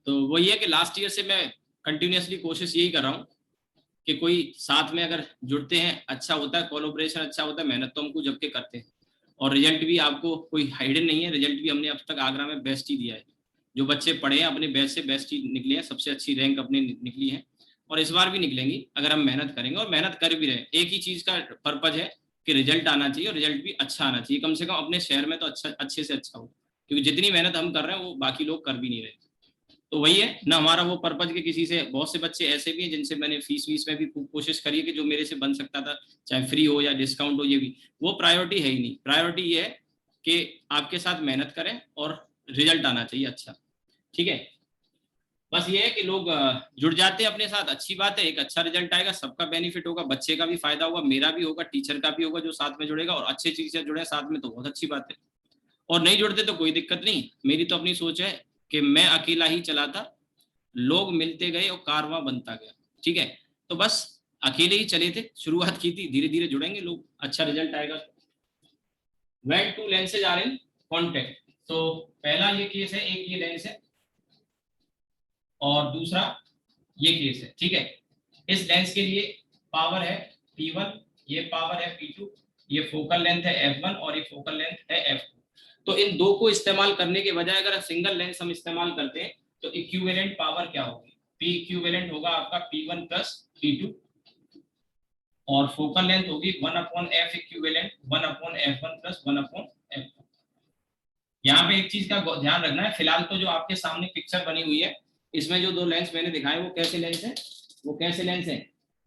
तो वही है कि लास्ट ईयर से मैं कंटिन्यूसली कोशिश यही कर रहा हूँ कि कोई साथ में अगर जुड़ते हैं अच्छा होता है, कोलैबोरेशन अच्छा होता है, मेहनत तो हम जम के करते हैं और रिजल्ट भी आपको कोई हाइडन नहीं है, रिजल्ट भी हमने अब तक आगरा में बेस्ट ही दिया है। जो बच्चे पढ़े हैं अपने बेस्ट से बेस्ट ही निकले हैं, सबसे अच्छी रैंक अपनी निकली है और इस बार भी निकलेंगी अगर हम मेहनत करेंगे और मेहनत कर भी रहे। एक ही चीज का पर्पज है कि रिजल्ट आना चाहिए और रिजल्ट भी अच्छा आना चाहिए, कम से कम अपने शहर में तो अच्छा, अच्छे से अच्छा हो, क्योंकि जितनी मेहनत हम कर रहे हैं वो बाकी लोग कर भी नहीं रहे। तो वही है ना हमारा वो पर्पज के किसी से, बहुत से बच्चे ऐसे भी हैं जिनसे मैंने फीस वीस में भी कोशिश करी है कि जो मेरे से बन सकता था, चाहे फ्री हो या डिस्काउंट हो, ये भी वो प्रायोरिटी है ही नहीं। प्रायोरिटी ये है कि आपके साथ मेहनत करें और रिजल्ट आना चाहिए अच्छा। ठीक है, बस ये है कि लोग जुड़ जाते हैं अपने साथ, अच्छी बात है, एक अच्छा रिजल्ट आएगा, सबका बेनिफिट होगा, बच्चे का भी फायदा होगा, मेरा भी होगा, टीचर का भी होगा जो साथ में जुड़ेगा, और अच्छे चीज से जुड़े साथ में तो बहुत अच्छी बात है। और नहीं जुड़ते तो कोई दिक्कत नहीं, मेरी तो अपनी सोच है कि मैं अकेला ही चलाता, लोग मिलते गए और कारवां बनता गया। ठीक है, तो बस अकेले ही चले थे, शुरुआत की थी, धीरे धीरे जुड़ेंगे लोग, अच्छा रिजल्ट आएगा। when two lenses are in contact, तो पहला ये केस है, एक ये लेंस है और दूसरा ये केस है। ठीक है, इस लेंस के लिए पावर है P1, ये पावर है P2, ये फोकल लेंथ है F1 और ये फोकल लेंथ है F2। तो इन दो को इस्तेमाल करने के बजाय अगर सिंगल लेंस हम इस्तेमाल करते हैं तो इक्विवेलेंट पावर क्या होगी, P इक्विवेलेंट होगा आपका P1 प्लस P2 और फोकल लेंथ होगी 1/F equivalent 1/F1 plus 1/F2। यहाँ पे एक चीज का ध्यान रखना है, फिलहाल तो जो आपके सामने पिक्चर बनी हुई है इसमें जो दो लेंस मैंने दिखाए वो कैसे लेंस है, वो कैसे लेंस है,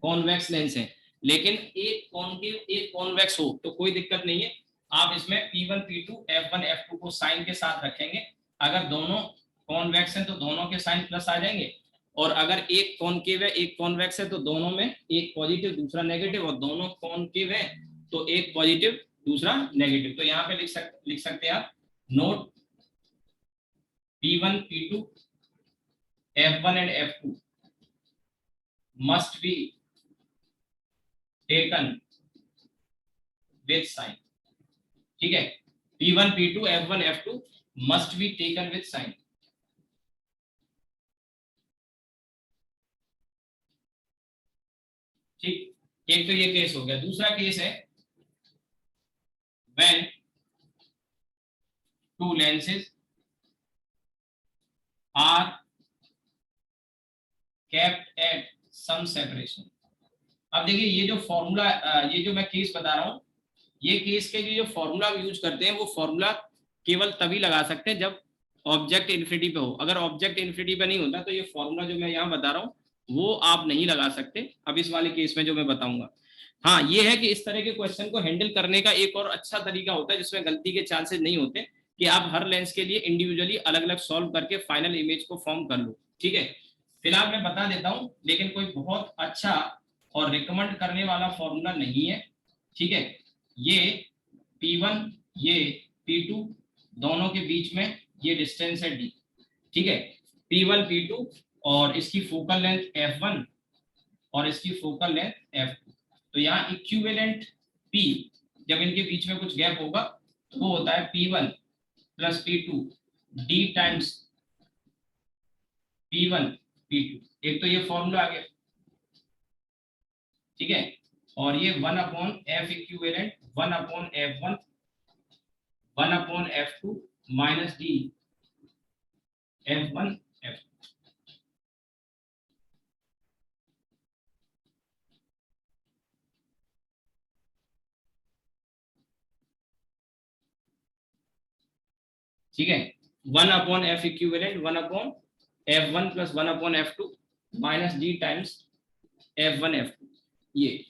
कॉन्वेक्स लेंस है। लेकिन एक कॉन्केव एक कॉन्वेक्स हो तो कोई दिक्कत नहीं है, आप इसमें P1 P2 F1 F2 को साइन के साथ रखेंगे। अगर दोनों कॉन्वेक्स हैं तो दोनों के साइन प्लस आ जाएंगे, और अगर एक कॉन्केव है एक कॉन्वेक्स है तो दोनों में एक पॉजिटिव दूसरा नेगेटिव, और दोनों कॉन्केव है तो एक पॉजिटिव दूसरा नेगेटिव। तो यहाँ पे लिख सकते हैं आप note P1 P2 F1 and F2 must be taken with sign। ठीक है, P1 P2 F1 F2 must be taken with sign। ठीक, एक तो ये केस हो गया। दूसरा केस है when two lenses are kept at some separation। अब देखिए ये जो फॉर्मूला, ये जो मैं केस बता रहा हूं, ये केस के लिए जो फॉर्मूला यूज करते हैं वो फॉर्मूला केवल तभी लगा सकते हैं जब ऑब्जेक्ट इन्फिनिटी पे हो। अगर ऑब्जेक्ट इन्फिनिटी पे नहीं होता तो ये फॉर्मूला जो मैं यहाँ बता रहा हूँ वो आप नहीं लगा सकते अब इस वाले केस में जो मैं बताऊंगा। हाँ, ये है कि इस तरह के क्वेश्चन को हैंडल करने का एक और अच्छा तरीका होता है जिसमें गलती के चांसेस नहीं होते, कि आप हर लेंस के लिए इंडिविजुअली अलग अलग सॉल्व करके फाइनल इमेज को फॉर्म कर लो। ठीक है, फिलहाल मैं बता देता हूँ, लेकिन कोई बहुत अच्छा और रिकमेंड करने वाला फॉर्मूला नहीं है। ठीक है, ये P1 ये P2 दोनों के बीच में ये डिस्टेंस है D। ठीक है, P1 P2 और इसकी फोकल लेंथ F1 और इसकी फोकल लेंथ F2। तो यहाँ इक्विवेलेंट P जब इनके बीच में कुछ गैप होगा तो वो होता है P1 plus P2 D times P1 P2। एक तो ये फॉर्मूला आ गया। ठीक है, और ये 1/F equivalent 1/F1 1/F2 minus D F1 F2। ठीक है, 1/F equivalent 1/F1 plus 1/F2 minus D times F1 F2। ये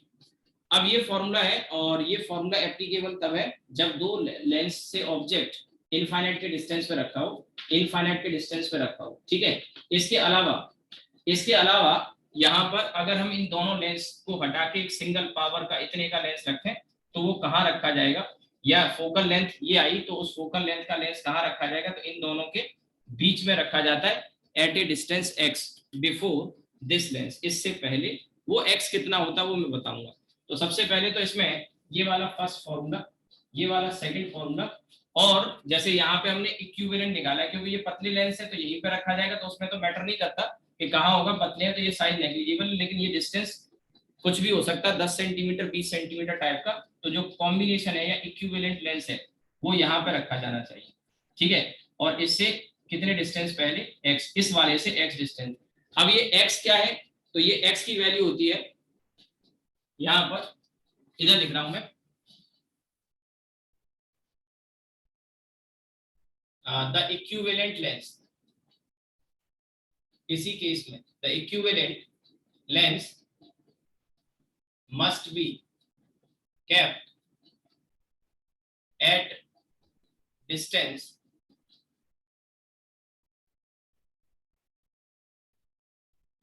अब ये फॉर्मूला है, और ये फॉर्मूला एप्लीकेबल तब है जब दो लेंस से ऑब्जेक्ट इनफाइनाइट के डिस्टेंस पे रखा हो, इनफाइनाइट के डिस्टेंस पे रखा हो। ठीक है, इसके अलावा यहाँ पर अगर हम इन दोनों लेंस को हटा के एक सिंगल पावर का इतने का लेंस रखें तो वो कहाँ रखा जाएगा, या फोकल लेंथ ये आई तो उस फोकल लेंथ का लेंस कहाँ रखा जाएगा, तो इन दोनों के बीच में रखा जाता है at a distance x before this lens. इससे पहले वो x कितना होता है वो मैं बताऊंगा। तो सबसे पहले तो इसमें ये वाला फर्स्ट फॉर्मूला, ये वाला सेकंड फॉर्मूला और जैसे यहाँ पे हमने इक्विवेलेंट निकाला है, क्योंकि ये पतली लेंस है तो यहीं पे रखा जाएगा, तो उसमें तो मैटर नहीं करता कि कहाँ होगा, पतले है तो ये साइज नेग्लिजिबल, लेकिन ये डिस्टेंस कुछ भी हो सकता है, 10 सेंटीमीटर 20 सेंटीमीटर टाइप का। तो जो कॉम्बिनेशन है या इक्विवेलेंट लेंस है वो यहाँ पे रखा जाना चाहिए, ठीक है। और इससे कितने डिस्टेंस पहले, x, इस वाले से x डिस्टेंस। अब ये x क्या है, तो ये x की वैल्यू होती है, यहाँ पर इधर लिख रहा हूं मैं, द इक्विवेलेंट लेंस, इसी केस में the equivalent lens must be kept at distance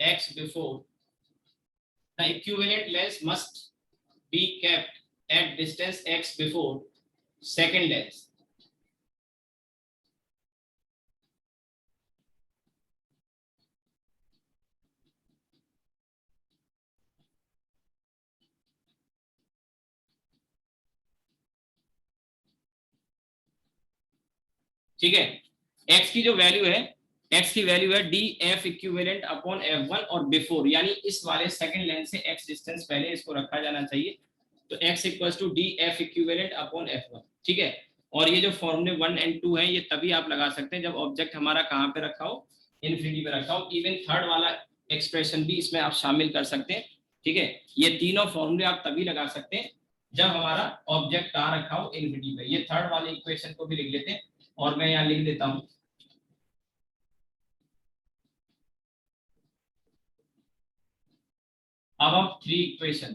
x before, the equivalent lens must be kept at distance x before second lens. ठीक है, x की जो वैल्यू है, x की वैल्यू है D F equivalent upon f1 और before, यानी इस वाले सेकंड लेंस से x डिस्टेंस पहले इसको रखा जाना चाहिए, तो x equals to D F equivalent upon f1, ठीक है। और ये जो फॉर्मूले 1 एंड 2 है ये तभी आप लगा सकते हैं जब ऑब्जेक्ट हमारा कहाँ पे रखा हो, इन्फिनिटी पे रखा हो। इवन थर्ड वाला एक्सप्रेशन भी इसमें आप शामिल कर सकते हैं, ठीक है। ये तीनों फॉर्मूले आप तभी लगा सकते हैं जब हमारा ऑब्जेक्ट कहाँ रखा हो, इन्फिनिटी पे। ये थर्ड वाले इक्वेशन को भी लिख लेते हैं, और मैं यहाँ लिख देता हूं, अब आप थ्री इक्वेशन,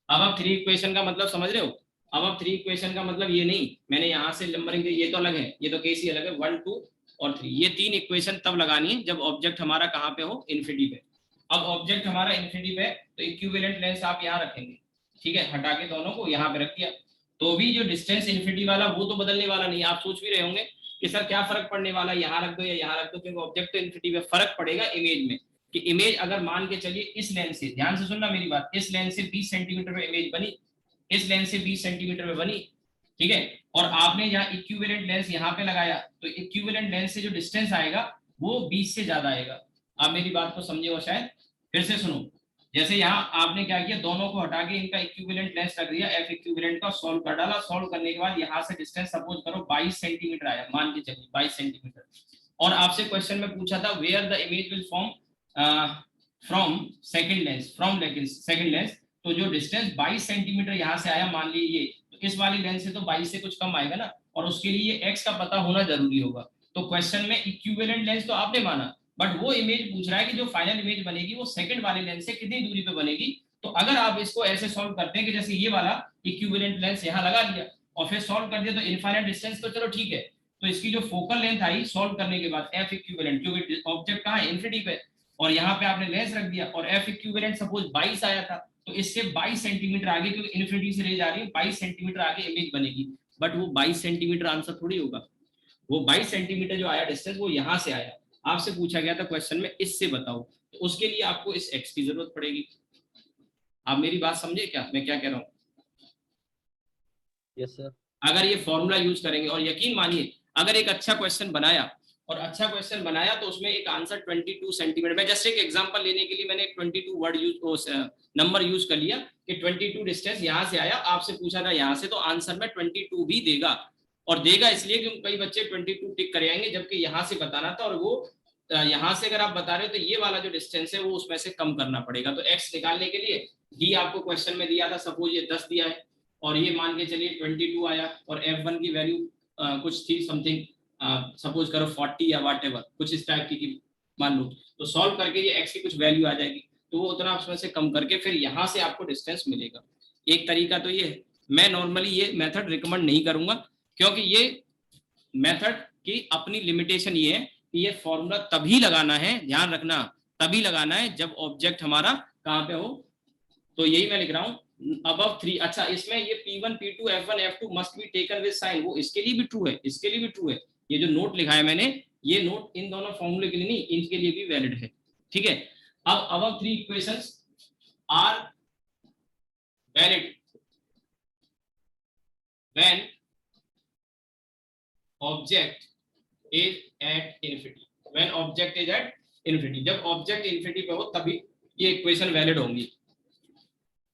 अब आप थ्री इक्वेशन का मतलब समझ रहे हो। अब आप थ्री इक्वेशन का मतलब ये नहीं मैंने यहाँ से नंबरिंग, ये तो अलग है, ये तो केस ही अलग है, 1 2 और 3, ये तीन इक्वेशन तब लगानी है जब ऑब्जेक्ट हमारा कहाँ पे हो, इन्फिनिटी पे। अब ऑब्जेक्ट हमारा इन्फिनिटी पे, तो इक्विवेलेंट लेंस आप यहाँ रखेंगे, ठीक है, हटा के दोनों को यहाँ पे रख दिया, तो भी जो डिस्टेंस इन्फिनिटी वाला वो तो बदलने वाला नहीं। आप सोच भी रहे होंगे कि सर क्या फर्क पड़ने वाला, यहाँ रख दो या यहाँ रख दो, क्योंकि ऑब्जेक्ट तो इन्फिनिटी पे, फर्क पड़ेगा इमेज में, कि इमेज अगर मान के चलिए इस लेंस से, ध्यान से सुनना मेरी बात, इस लेंस से 20 सेंटीमीटर पे इमेज बनी, इस लेंस से 20 सेंटीमीटर पे बनी, ठीक है, और आपने यहाँ इक्विवेलेंट लेंस यहाँ पे लगाया, तो इक्विवेलेंट लेंस से जो डिस्टेंस आएगा वो 20 से ज्यादा आएगा। आप मेरी बात को समझे हो शायद, फिर से सुनो, जैसे यहाँ आपने क्या किया, दोनों को हटा के इनका इक्विवेलेंट लेंस रख दिया, एफ इक्विवेलेंट का सॉल्व कर डाला, सॉल्व करने के बाद यहाँ से डिस्टेंस सपोज करो 22 सेंटीमीटर आया, मान के चलिए 22 सेंटीमीटर, और आपसे क्वेश्चन में पूछा था where the image will form from second lens, from second lens, तो जो डिस्टेंस 22 सेंटीमीटर यहाँ से आया मान लीजिए, तो इस वाली लेंस से तो 22 से कुछ कम आएगा ना, और उसके लिए ये x का पता होना जरूरी होगा। तो क्वेश्चन में इक्विवेलेंट लेंस तो आपने माना, बट वो इमेज पूछ रहा है कि जो फाइनल इमेज बनेगी वो सेकंड वाले लेंस से कितनी दूरी पे बनेगी। तो अगर आप इसको ऐसे सॉल्व करते हैं कि जैसे ये वाला इक्विवेलेंट लेंस यहाँ लगा दिया और फिर सॉल्व कर दिया, तो इनफाइनाइट डिस्टेंस तो चलो ठीक है, तो इसकी जो फोकल लेंथ आई सॉल्व करने के बाद एफ इक्विवेलेंट, क्योंकि ऑब्जेक्ट कहाँ है, इन्फिनिटी पे, और यहाँ पे आपने लेंस रख दिया, और एफ इक्विवेलेंट सपोज 22 आया था, तो इससे 22 सेंटीमीटर आगे, क्योंकि इन्फिनिटी से रेज जा रही है, 22 सेंटीमीटर आगे इमेज बनेगी। बट वो 22 सेंटीमीटर आंसर थोड़ी होगा, वो 22 सेंटीमीटर जो आया डिस्टेंस वो यहाँ से आया, आपसे पूछा गया था क्वेश्चन में इससे बताओ, तो उसके लिए आपको इस एक्स की जरूरत पड़ेगी। आप मेरी बात समझे क्या मैं क्या कह रहा हूँ। Yes sir. अगर ये फॉर्मूला यूज करेंगे, और यकीन मानिए अगर एक अच्छा क्वेश्चन बनाया, और अच्छा क्वेश्चन बनाया तो उसमें एक आंसर 22 सेंटीमीटर, मैं जस्ट एक एग्जांपल लेने के लिए मैंने 22 वर्ड यूज नंबर यूज कर लिया कि 22 डिस्टेंस यहाँ से आया, आपसे पूछा था यहाँ से, तो आंसर में 22 भी देगा, और देगा इसलिए कि कई बच्चे 22 टिक कर आएंगे, जबकि यहाँ से बताना था, और वो यहाँ से अगर आप बता रहे हो तो ये वाला जो डिस्टेंस है वो उसमें से कम करना पड़ेगा। तो एक्स निकालने के लिए डी आपको क्वेश्चन में दिया था, सपोज ये 10 दिया है, और ये मान के चलिए 22 आया, और f1 की वैल्यू कुछ थी समथिंग, सपोज करो 40 या वाट एवर कुछ इस टाइप की मान लो, तो सॉल्व करके ये x की कुछ वैल्यू आ जाएगी, तो वो उतना उसमें से कम करके फिर यहाँ से आपको डिस्टेंस मिलेगा। एक तरीका तो ये है, मैं नॉर्मली ये मेथड रिकमेंड नहीं करूंगा, क्योंकि ये मेथड की अपनी लिमिटेशन ये है कि ये फॉर्मूला तभी लगाना है, ध्यान रखना, तभी लगाना है जब ऑब्जेक्ट हमारा कहाँ पे हो। तो यही मैं लिख रहा हूँ above 3। अच्छा, इसमें ये P1 P2 F1 F2 must be taken with sign, वो इसके लिए भी ट्रू है, इसके लिए भी ट्रू है, ये जो नोट लिखा है मैंने, ये नोट इन दोनों फॉर्मूले के लिए नहीं, इनके लिए भी वैलिड है, ठीक है। अब above 3 equations are valid when object is at infinity, when object is at infinity, जब ऑब्जेक्ट इन्फिनिटी पे हो तभी ये इक्वेशन वैलिड होंगी।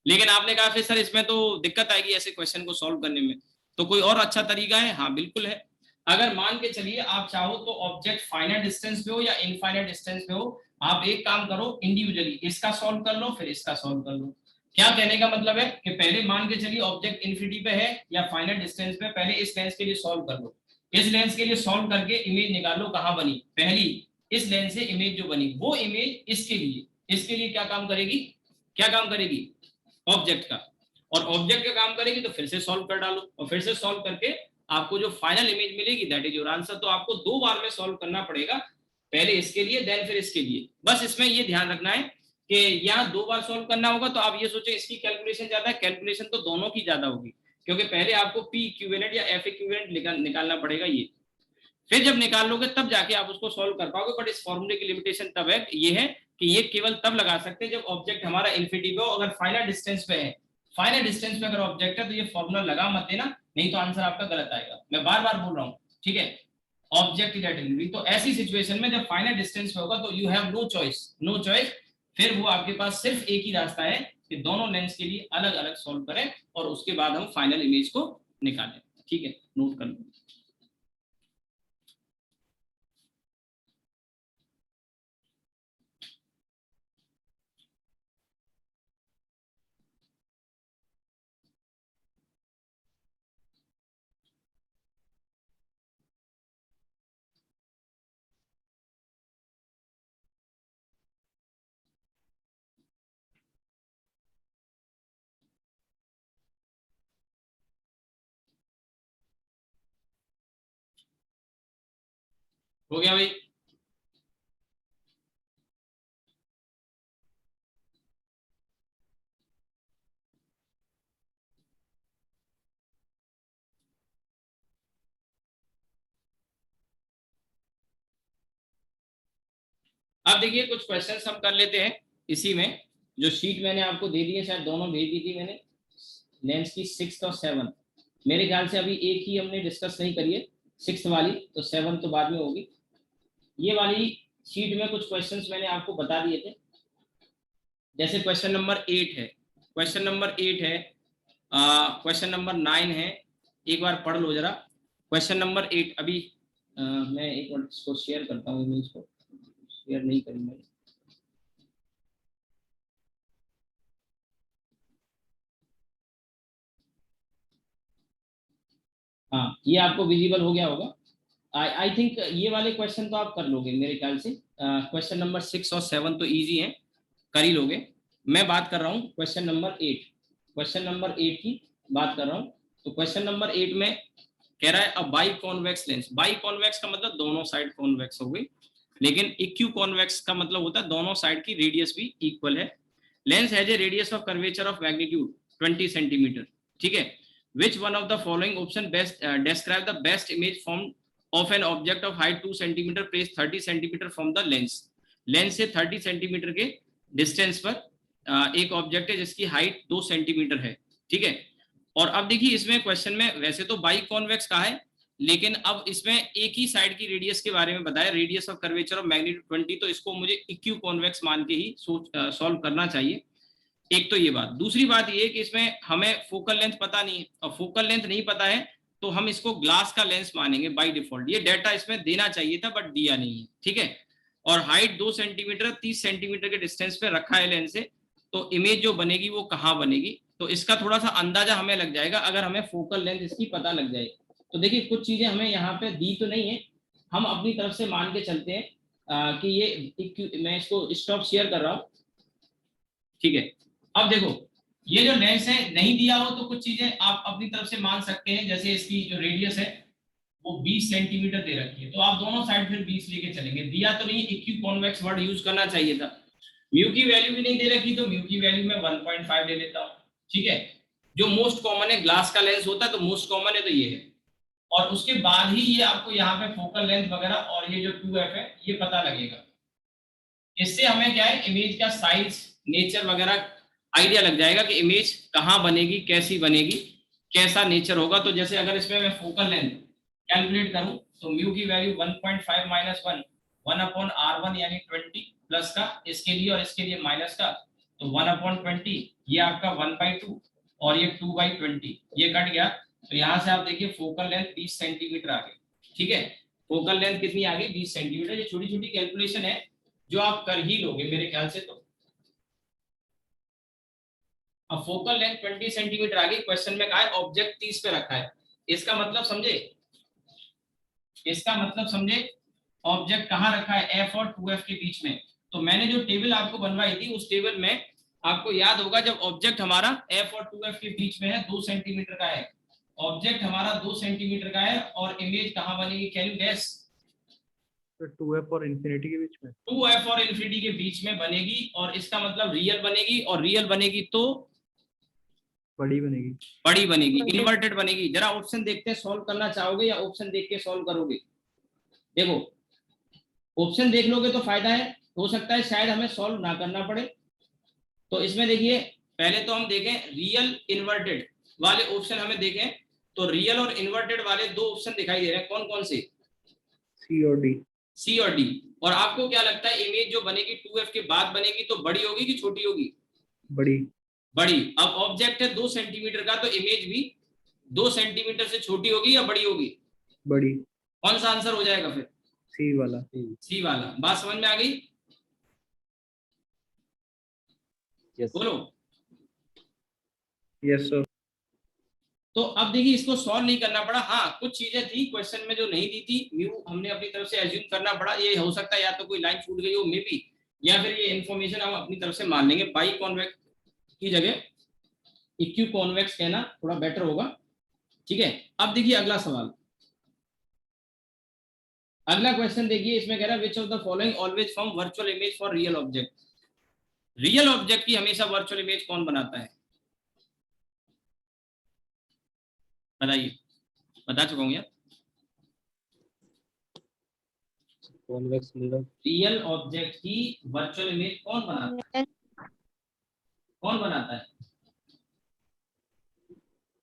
लेकिन आपने कहा फिर सर इसमें तो दिक्कत आएगी ऐसे क्वेश्चन को सॉल्व करने में, तो कोई और अच्छा तरीका है? हाँ बिल्कुल है। अगर मान के चलिए आप चाहो तो ऑब्जेक्ट फाइनाइट डिस्टेंस पे हो या इनफाइनाइट डिस्टेंस पे हो, आप एक काम करो, इंडिविजुअली इसका सॉल्व कर लो फिर इसका सॉल्व कर लो। क्या कहने का मतलब है कि पहले मान के चलिए ऑब्जेक्ट इन्फिनिटी पे है या फाइनाइट डिस्टेंस पे, पहले इस लेंस के लिए सॉल्व कर लो, इस लेंस के लिए सॉल्व करके इमेज निकालो कहाँ बनी, पहली इस लेंस से इमेज जो बनी वो इमेज इसके लिए क्या काम करेगी, क्या काम करेगी, ऑब्जेक्ट का, और ऑब्जेक्ट का काम करेगी तो फिर से सॉल्व कर डालो और फिर से सॉल्व करके आपको जो फाइनल इमेज मिलेगी दैट इज योर आंसर। तो आपको 2 बार में सॉल्व करना पड़ेगा, पहले इसके लिए देन फिर इसके लिए। बस इसमें ये ध्यान रखना है कि यहाँ 2 बार सॉल्व करना होगा, तो आप ये सोचे इसकी कैलकुलेशन ज्यादा है, कैलकुलेशन तो दोनों की ज्यादा होगी, क्योंकि पहले आपको पी इक्विवेलेंट या एफ इक्विवेलेंट निकालना पड़ेगा ये, फिर जब निकाल लोगे तब जाके आप उसको सॉल्व कर पाओगे। बट इस फॉर्मूले की लिमिटेशन तब है, ये है कि ये केवल तब लगा सकते हैं जब ऑब्जेक्ट हमारा इन्फिनिटी पे हो, अगर फाइनल डिस्टेंस पे है, फाइनल डिस्टेंस पे अगर ऑब्जेक्ट है तो ये फॉर्मूला लगा मत देना, नहीं तो आंसर आपका गलत आएगा। मैं बार बार बोल रहा हूँ, ठीक है, ऑब्जेक्ट इज एट इन्फिनिटी, तो ऐसी सिचुएशन में जब फाइनल डिस्टेंस पे होगा तो you have no choice, no choice, फिर वो आपके पास सिर्फ एक ही रास्ता है कि दोनों लेंस के लिए अलग अलग सॉल्व करें और उसके बाद हम फाइनल इमेज को निकालें। ठीक है, नोट कर लो। हो गया भाई? अब देखिए कुछ क्वेश्चंस हम कर लेते हैं इसी में, जो शीट मैंने आपको दे दी है, शायद दोनों भेज दी थी मैंने, लेंस की 6th और 7th, मेरे ख्याल से अभी एक ही हमने डिस्कस नहीं करी है 6th वाली, तो 7th तो बाद में होगी। ये वाली शीट में कुछ क्वेश्चंस मैंने आपको बता दिए थे, जैसे क्वेश्चन नंबर 8 है, क्वेश्चन नंबर 8 है, क्वेश्चन नंबर 9 है, एक बार पढ़ लो जरा। क्वेश्चन नंबर 8 अभी मैं एक मिनट इसको शेयर करता हूँ, इमेज को शेयर नहीं करी मैंने। हाँ ये आपको विजिबल हो गया होगा, आई थिंक ये वाले क्वेश्चन तो आप कर लोगे मेरे ख्याल से, क्वेश्चन नंबर 6 और 7 तो इजी है, कर ही लोगे। मैं बात कर रहा हूँ क्वेश्चन नंबर 8, क्वेश्चन नंबर 8 की बात कर रहा हूँ। तो क्वेश्चन नंबर 8 में कह रहा है a biconvex lens, biconvex का मतलब दोनों साइड कॉन्वेक्स हो गई, लेकिन इक्यू कॉन्वेक्स का मतलब होता है दोनों साइड की रेडियस भी इक्वल है। Lens has a radius of curvature of magnitude 20 centimetre, ठीक है, which one of the following option best describe the best image formed of an object of height 2 centimeter placed 30 centimeter from the lens, lens से 30 centimetre के distance पर एक object है जिसकी height 2 centimetre है, ठीक है। और अब देखिए इसमें क्वेश्चन में वैसे तो बाई कॉन्वेक्स कहा है, लेकिन अब इसमें एक ही साइड की रेडियस के बारे में बताया, radius of curvature of magnitude 20, तो इसको मुझे इक्यू कॉन्वेक्स मान के ही सॉल्व करना चाहिए। एक तो ये बात, दूसरी बात ये कि इसमें हमें फोकल लेंथ पता नहीं है, और फोकल लेंथ नहीं पता है तो हम इसको ग्लास का लेंस मानेंगे बाय डिफॉल्ट, ये डाटा इसमें देना चाहिए था बट दिया नहीं है, ठीक है। और हाइट 2 सेंटीमीटर 30 सेंटीमीटर के डिस्टेंस पे रखा है लेंस से, तो इमेज जो बनेगी वो कहाँ बनेगी, तो इसका थोड़ा सा अंदाजा हमें लग जाएगा अगर हमें फोकल लेंथ इसकी पता लग जाए। तो देखिए कुछ चीजें हमें यहाँ पे दी तो नहीं है, हम अपनी तरफ से मान के चलते हैं कि ये, मैं इसको स्टॉप शेयर कर रहा हूँ, ठीक है। अब देखो ये जो लेंस है नहीं दिया हो तो कुछ चीजें आप अपनी तरफ से मान सकते हैं, जैसे इसकी जो रेडियस है वो 20 सेंटीमीटर दे रखी है, तो आप दोनों साइड फिर 20 लेके चलेंगे, दिया तो नहीं, इक्यू कॉन्वेक्स वर्ड यूज करना चाहिए था। म्यू की वैल्यू भी नहीं दे रखी तो म्यू की वैल्यू में 1.5 ले लेता हूँ, ठीक है। जो मोस्ट कॉमन है ग्लास का लेंस होता है, तो मोस्ट कॉमन है तो ये है, और उसके बाद ही ये आपको यहाँ पे फोकल लेंथ वगैरह और ये जो 2f है ये पता लगेगा। इससे हमें क्या है इमेज का साइज नेचर वगैरह आइडिया लग जाएगा कि इमेज कहाँ बनेगी कैसी बनेगी, कैसा नेचर होगा। तो जैसे अगर इसमें मैं फोकल लेंथ कैलकुलेट करूं तो म्यू की वैल्यू 1.5 माइनस 1 1/r1 यानी 20 प्लस का इसके लिए और इसके लिए माइनस का, तो 1/20 ये आपका 1/2 और ये 2/20 ये कट गया। तो यहाँ से आप देखिए फोकल लेंथ 20 सेंटीमीटर आ गई। ठीक है, फोकल लेंथ कितनी आ गई 20 सेंटीमीटर। ये छोटी छोटी कैलकुलेशन है जो आप कर ही लोगे मेरे ख्याल से। तो अब फोकल लेंथ 20 सेंटीमीटर आ गई, क्वेश्चन में कहा है ऑब्जेक्ट 30 पे रखा है। इसका मतलब समझे, इसका मतलब समझे ऑब्जेक्ट कहाँ रखा है, एफ और 2f के बीच में। तो मैंने जो टेबल आपको बनवाई थी उस टेबल में आपको याद होगा जब ऑब्जेक्ट हमारा एफ और 2f के बीच में है 2 सेंटीमीटर का है, ऑब्जेक्ट हमारा 2 सेंटीमीटर का है और इमेज कहाँ बनेगी, कैन यू गेस। तो 2f और इंफिनिटी के बीच में, 2f और इन्फिनिटी के बीच में बनेगी और इसका मतलब रियल बनेगी, और रियल बनेगी तो बड़ी बनेगी, बड़ी बनेगी, इन्वर्टेड बनेगी। जरा ऑप्शन देखते हैं, सॉल्व करना चाहोगे या ऑप्शन देख के सॉल्व करोगे। देखो ऑप्शन देख लोगे तो फायदा है, हो सकता है शायद हमें सॉल्व ना करना पड़े। तो इसमें देखिए पहले तो हम देखें रियल इन्वर्टेड वाले ऑप्शन हमें देखें, तो रियल और इन्वर्टेड वाले दो ऑप्शन दिखाई दे रहे हैं, कौन कौन से, सी और डी, सी और डी। और आपको क्या लगता है इमेज जो बनेगी 2f के बाद बनेगी तो बड़ी होगी कि छोटी होगी, बड़ी, बड़ी। अब ऑब्जेक्ट है 2 सेंटीमीटर का तो इमेज भी 2 सेंटीमीटर से छोटी होगी या बड़ी होगी, बड़ी, कौन सा आंसर हो जाएगा फिर, सी वाला, सी वाला। बात समझ में आ गई, बोलो। Yes sir. तो अब देखिए इसको सॉल्व नहीं करना पड़ा, हाँ कुछ चीजें थी क्वेश्चन में जो नहीं दी थी, म्यू हमने अपनी तरफ से एज्यूम करना पड़ा। ये हो सकता है या तो कोई लाइन छूट गई हो मे बी, या फिर ये इन्फॉर्मेशन हम अपनी तरफ से मान लेंगे। बाई कॉन्वेक्स की जगह इक्यू कॉन्वेक्स कहना थोड़ा बेटर होगा। ठीक है, अब देखिए अगला सवाल, अगला क्वेश्चन देखिए, इसमें कह रहा है which of the following always form virtual image for real object. Real object की हमेशा वर्चुअल इमेज कौन बनाता है, बताइए, बता चुका हूं यार। कॉन्वेक्स मिरर, रियल ऑब्जेक्ट की वर्चुअल इमेज कौन बनाता है, कौन बनाता है,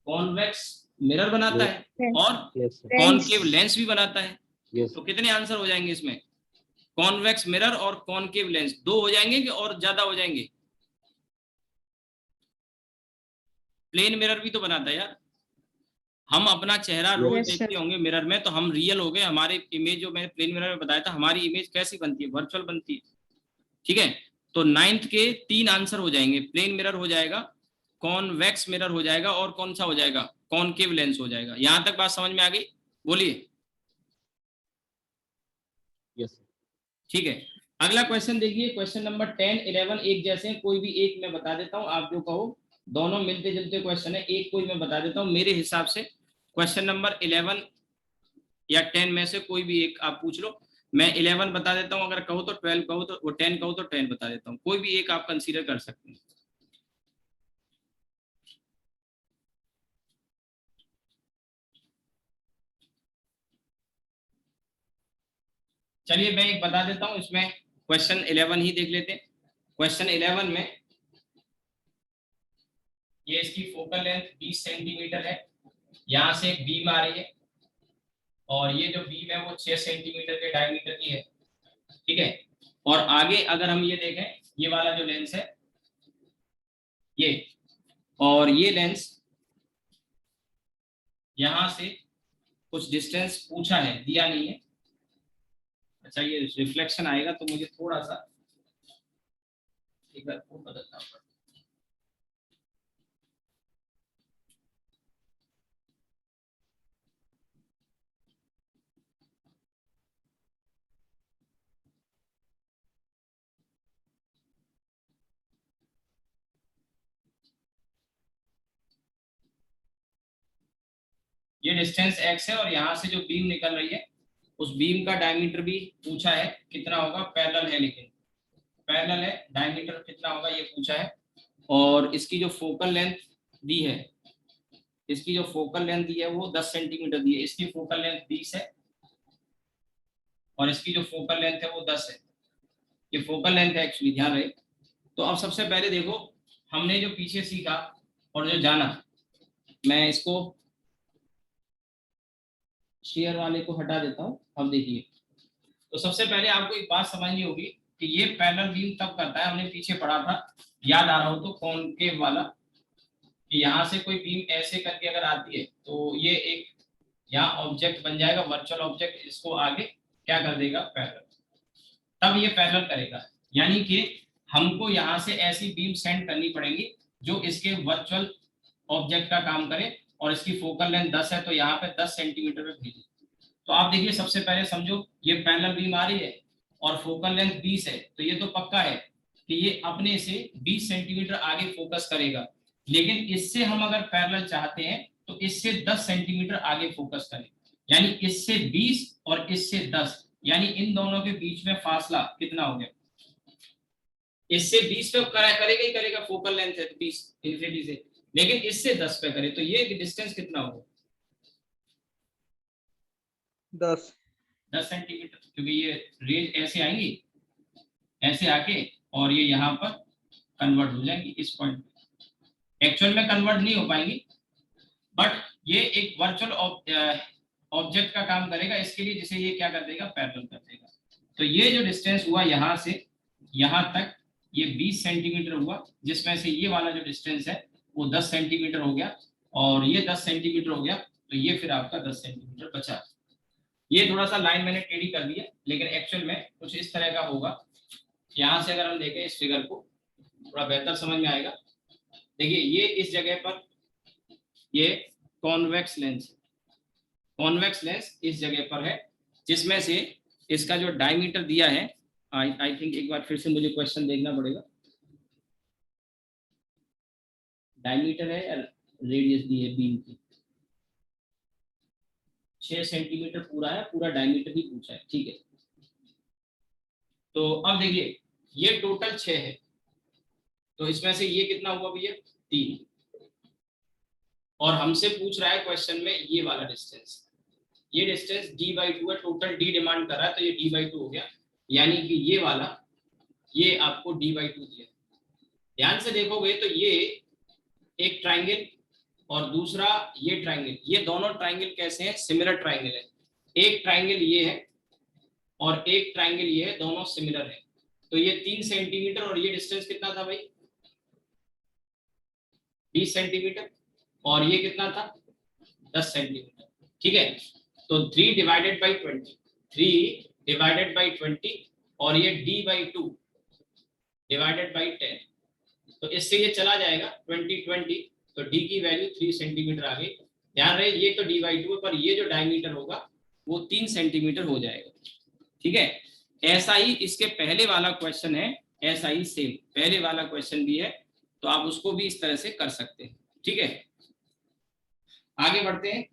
कॉन्वेक्स मिरर बनाता है और कॉनकेव लेंस भी बनाता है। तो कितने आंसर हो जाएंगे इसमें, कॉन्वेक्स मिरर और कॉनकेव लेंस, 2 हो जाएंगे कि और ज्यादा हो जाएंगे, प्लेन मिरर भी तो बनाता है यार। हम अपना चेहरा रोज देखते होंगे मिरर में, तो हम रियल हो गए, हमारे इमेज जो मैंने प्लेन मिरर में बताया था हमारी इमेज कैसी बनती है, वर्चुअल बनती है। ठीक है, तो 9th के 3 आंसर हो जाएंगे, प्लेन मिरर हो जाएगा, कॉन्वेक्स मिरर हो जाएगा और कौन सा हो जाएगा, कॉनकेव लेंस हो जाएगा। यहां तक बात समझ में आ गई, बोलिए। यस। ठीक है, अगला क्वेश्चन देखिए, क्वेश्चन नंबर 10 11 एक जैसे हैं, कोई भी एक मैं बता देता हूं, आप जो कहो, दोनों मिलते जुलते क्वेश्चन है, एक कोई मैं बता देता हूं मेरे हिसाब से। क्वेश्चन नंबर 11 या 10 में से कोई भी एक आप पूछ लो, मैं 11 बता देता हूं, अगर कहो तो 12 कहो तो वो 10 कहो तो 10 बता देता हूं, कोई भी एक आप कंसीडर कर सकते हैं। चलिए मैं एक बता देता हूं, इसमें क्वेश्चन 11 ही देख लेते हैं। क्वेश्चन 11 में ये इसकी फोकल लेंथ 20 सेंटीमीटर है, यहां से एक बीम आ रही है और ये जो बीम है वो 6 सेंटीमीटर के डायमीटर की है। ठीक है, और आगे अगर हम ये देखें, ये वाला जो लेंस है ये, और ये लेंस यहां से कुछ डिस्टेंस पूछा है, दिया नहीं है। अच्छा ये रिफ्लेक्शन आएगा तो मुझे थोड़ा सा एक बार को बदलना पड़ेगा। ये डिस्टेंस x है और यहाँ से जो बीम निकल रही है उस बीम का डायमीटर भी पूछा है, कितना होगा, पैरेलल है, लेकिन पैरेलल है, डायमीटर कितना होगा ये पूछा है। और इसकी जो फोकल लेंथ दी है, इसकी जो फोकल लेंथ दी है वो 10 सेंटीमीटर दी है, इसकी फोकल लेंथ 20 है और इसकी जो फोकल लेंथ है वो 10 है। ये फोकल लेंथ है एक्चुअली, ध्यान रहे। तो अब सबसे पहले देखो, हमने जो पीछे सीखा और जो जाना, मैं इसको शेयर वाले को हटा देता हूँ। अब देखिए, तो सबसे पहले आपको एक बात समझनी होगी कि ये पैरेलल बीम तब करता है, हमने पीछे पढ़ा था, याद आ रहा हो तो, कॉनकेव वाला, कि यहाँ से कोई बीम ऐसे करके अगर आती है तो ये एक यहाँ ऑब्जेक्ट बन जाएगा, वर्चुअल ऑब्जेक्ट, इसको आगे क्या कर देगा, पैरेलल, तब ये पैरेलल करेगा। यानी कि हमको यहाँ से ऐसी बीम सेंड करनी पड़ेगी जो इसके वर्चुअल ऑब्जेक्ट का काम करे, और इसकी फोकल लेंथ 10 है तो यहाँ पे 10 सेंटीमीटर पे भेजी। तो आप देखिए, सबसे पहले समझो ये पैरेलल बीम आ रही है और फोकल लेंथ 20 है, तो ये तो पक्का है कि ये अपने से 20 सेंटीमीटर आगे फोकस करेगा। लेकिन इससे हम अगर पैरेलल चाहते हैं तो इससे 10 सेंटीमीटर आगे फोकस करें, यानी इससे 20 और इससे 10, यानी इन दोनों के बीच में फासला कितना हो गया, इससे 20 पे करेगा ही करेगा, फोकल लेंथ है 20 इन्फिनिटी से, लेकिन इससे 10 पे करे तो ये डिस्टेंस कितना होगा, 10 सेंटीमीटर, क्योंकि ये रेज ऐसे आएंगी, ऐसे आके और ये यहाँ पर कन्वर्ट हो जाएंगी इस पॉइंट पे। एक्चुअल में कन्वर्ट नहीं हो पाएंगी, बट ये एक वर्चुअल ऑब्जेक्ट का काम करेगा इसके लिए, जिसे ये क्या कर देगा, पैरेलल कर देगा। तो ये जो डिस्टेंस हुआ यहाँ से यहाँ तक, ये 20 सेंटीमीटर हुआ, जिसमें से ये वाला जो डिस्टेंस है वो 10 सेंटीमीटर हो गया, और ये 10 सेंटीमीटर हो गया, तो ये फिर आपका 10 सेंटीमीटर बचा। ये थोड़ा सा लाइन मैंने टेढ़ी कर दिया, लेकिन एक्चुअल में कुछ इस तरह का होगा। यहाँ से अगर हम देखें इस फिगर को, थोड़ा बेहतर समझ में आएगा। देखिए, ये इस जगह पर ये कॉन्वेक्स लेंस, कॉन्वेक्स लेंस इस जगह पर है, जिसमें से इसका जो डायमीटर दिया है, आई थिंक एक बार फिर से मुझे क्वेश्चन देखना पड़ेगा, डायमीटर है या रेडियस दी है बीम की, 6 सेंटीमीटर पूरा है, पूरा डायमीटर ही पूछा है, ठीक है। तो अब देखिए, ये टोटल 6 है, तो इसमें से ये कितना हुआ भैया, 3, और हमसे पूछ रहा है क्वेश्चन में ये वाला डिस्टेंस, ये डिस्टेंस d/2 है, टोटल d डिमांड कर रहा है, तो ये d/2 हो गया, यानी कि ये वाला, ये आपको d/2 दिया। ध्यान से देखोगे तो ये एक ट्राइंगल और दूसरा ये ट्राइंगल, ये दोनों ट्राइंगल कैसे हैं, सिमिलर ट्राइंगल है। एक ट्राइंगल ये है और एक ट्राइंगल ये है, दोनों सिमिलर है। तो ये 3 सेंटीमीटर और ये डिस्टेंस कितना था भाई, 20 सेंटीमीटर, और ये कितना था, 10 सेंटीमीटर, ठीक है। तो 3 डिवाइडेड बाई 20, 3 डिवाइडेड बाई 20, और ये d/2 डिवाइडेड बाई 10, तो इससे ये चला जाएगा 20, तो d की वैल्यू 3 सेंटीमीटर आ गई। ध्यान रहे, ये तो d/2 है, पर ये जो डायमीटर होगा वो 3 सेंटीमीटर हो जाएगा, ठीक है। ऐसा ही इसके पहले वाला क्वेश्चन है, ऐसा ही सेम पहले वाला क्वेश्चन भी है, तो आप उसको भी इस तरह से कर सकते हैं, ठीक है। आगे बढ़ते हैं,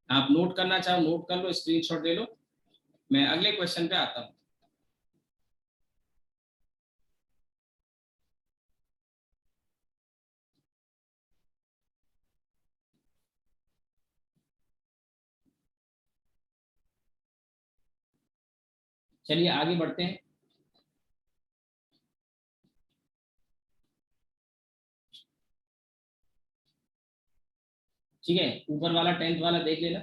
आप नोट करना चाहो नोट कर लो, स्क्रीनशॉट ले लो, मैं अगले क्वेश्चन पे आता हूं। चलिए आगे बढ़ते हैं। ठीक है, ऊपर वाला 10th वाला देख लेना।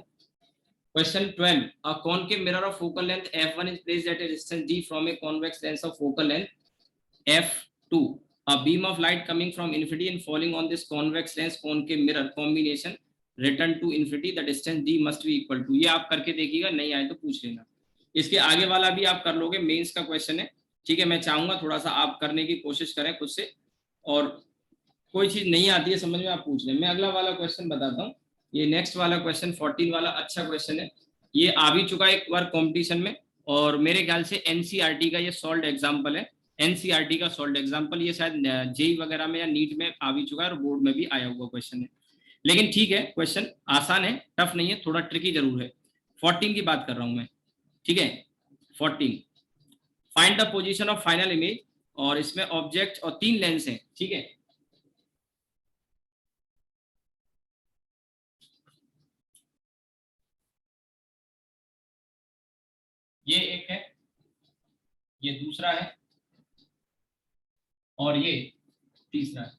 Question 12, a concave mirror of focal length f1 is placed at a distance d from a convex lens of focal length f2. A beam of light coming from infinity and falling on this convex lens concave mirror combination return to infinity, the distance d must be equal to। ये आप करके देखिएगा, नहीं आए तो पूछ लेना। इसके आगे वाला भी आप कर लोगे, मेंस का क्वेश्चन है, ठीक है। मैं चाहूंगा थोड़ा सा आप करने की कोशिश करें खुद से, और कोई चीज नहीं आती है समझ में आप पूछ लें। मैं अगला वाला क्वेश्चन बताता हूँ। ये नेक्स्ट वाला क्वेश्चन 14 वाला अच्छा क्वेश्चन है, ये आ भी चुका है एक बार कंपटीशन में, और मेरे ख्याल से एनसीईआरटी का ये सॉल्व एग्जांपल है, एनसीईआरटी का सॉल्व एग्जांपल, ये शायद जेई वगैरह में या नीट में आ भी चुका है और बोर्ड में भी आया हुआ क्वेश्चन है। लेकिन ठीक है, क्वेश्चन आसान है, टफ नहीं है, थोड़ा ट्रिकी जरूर है। 14 की बात कर रहा हूं मैं, ठीक है। 14, find the position of final image, और इसमें ऑब्जेक्ट और 3 लेंस हैं, ठीक है। ये एक है, ये दूसरा है, और ये तीसरा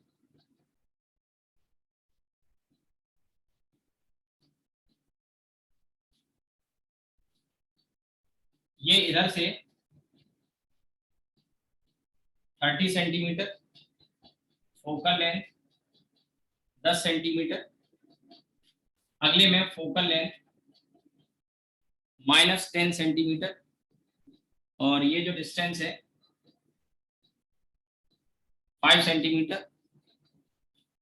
ये इधर से 30 सेंटीमीटर, फोकल लेंथ 10 सेंटीमीटर, अगले में फोकल लेंथ -10 सेंटीमीटर, और ये जो डिस्टेंस है 5 सेंटीमीटर,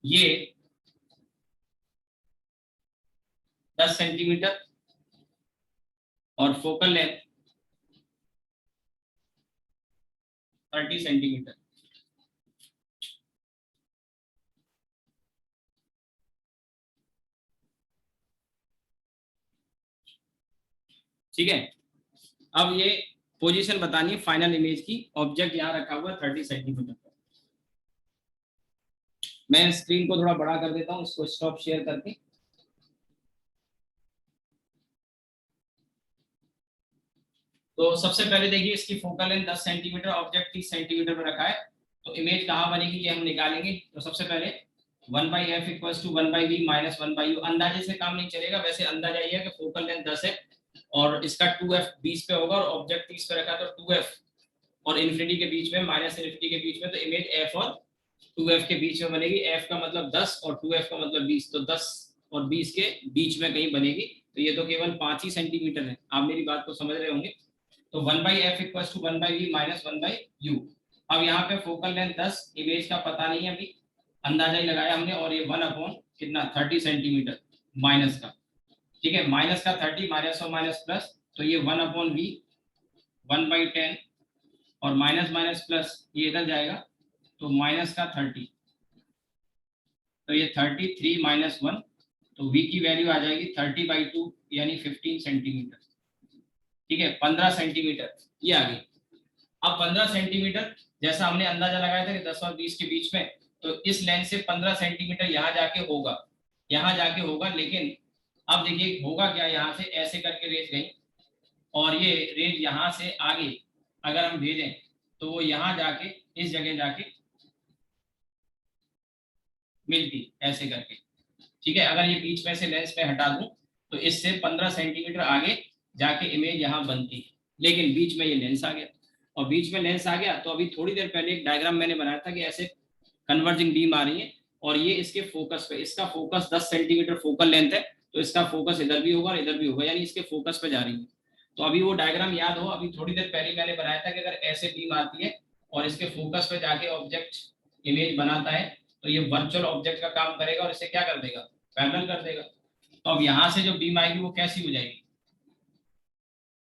ये 10 सेंटीमीटर, और फोकल लेंथ 30 सेंटीमीटर। ठीक है, अब ये पोजीशन बतानी है फाइनल इमेज की। ऑब्जेक्ट यहाँ रखा हुआ है 30 सेंटीमीटर पर। मैं स्क्रीन को थोड़ा बड़ा कर देता हूँ, इसको स्टॉप शेयर करके। तो सबसे पहले देखिए, इसकी focal length 10 centimetre, object 30 centimetre पर रखा है, तो इमेज कहाँ बनेगी ये हम निकालेंगे। तो सबसे पहले 1/f = 1/v - 1/u। अंदाजे से काम नहीं चलेगा, वैसे अंदाजा ये है कि फोकल लेंथ 10 है और इसका 2f 20 पे होगा और ऑब्जेक्ट 30 पे रखा, तो 2f और इन्फिनिटी के बीच में, -इन्फिनिटी के बीच में, तो इमेज f और 2f के बीच में बनेगी। f का मतलब 10 और 2f का मतलब 20, तो 10 और 20 के बीच में कहीं बनेगी। तो ये तो केवल 5 ही सेंटीमीटर है। आप मेरी बात को समझ रहे होंगे। तो 1/f = 1/v - 1/u। अब यहाँ पे फोकल लेंथ 10, इमेज का पता नहीं है अभी, अंदाजा ही लगाया हमने, और ये 1 कितना 30 सेंटीमीटर माइनस का। ठीक है, माइनस का 30, माइनस और माइनस प्लस, तो ये 1/v 1/10, और माइनस माइनस प्लस ये इधर जाएगा, तो माइनस का 30, तो ये 33 - 1, तो v की वैल्यू आ जाएगी 30/2 यानी 15 सेंटीमीटर। ठीक है, 15 सेंटीमीटर ये आ गई। अब 15 सेंटीमीटर जैसा हमने अंदाजा लगाया था कि 10 और 20 के बीच में, तो इस लेंथ से 15 सेंटीमीटर यहाँ जाके होगा, यहाँ जाके होगा। लेकिन अब देखिए होगा क्या, यहाँ से ऐसे करके रेज गई और ये रेज यहाँ से आगे अगर हम भेजें तो वो यहाँ जाके इस जगह जाके मिलती ऐसे करके। ठीक है, अगर ये बीच में से लेंस पे हटा दूं तो इससे 15 सेंटीमीटर आगे जाके इमेज यहाँ बनती। लेकिन बीच में ये लेंस आ गया, और बीच में लेंस आ गया तो अभी थोड़ी देर पहले एक डायग्राम मैंने बनाया था कि ऐसे कन्वर्जिंग बीम आ रही है और ये इसके फोकस पे, इसका फोकस 10 सेंटीमीटर फोकल लेंथ है, तो इसका फोकस इधर भी होगा और इधर भी होगा, यानी इसके फोकस पे जा रही है। तो अभी वो डायग्राम याद हो, अभी थोड़ी देर पहले मैंने बनाया था कि अगर ऐसे बीम आती है और इसके फोकस पे जाके ऑब्जेक्ट इमेज बनाता है, तो ये वर्चुअल ऑब्जेक्ट का काम करेगा और इसे क्या कर देगा, पैरेलल कर देगा। तो अब यहाँ से जो बीम आएगी वो कैसी हो जाएगी,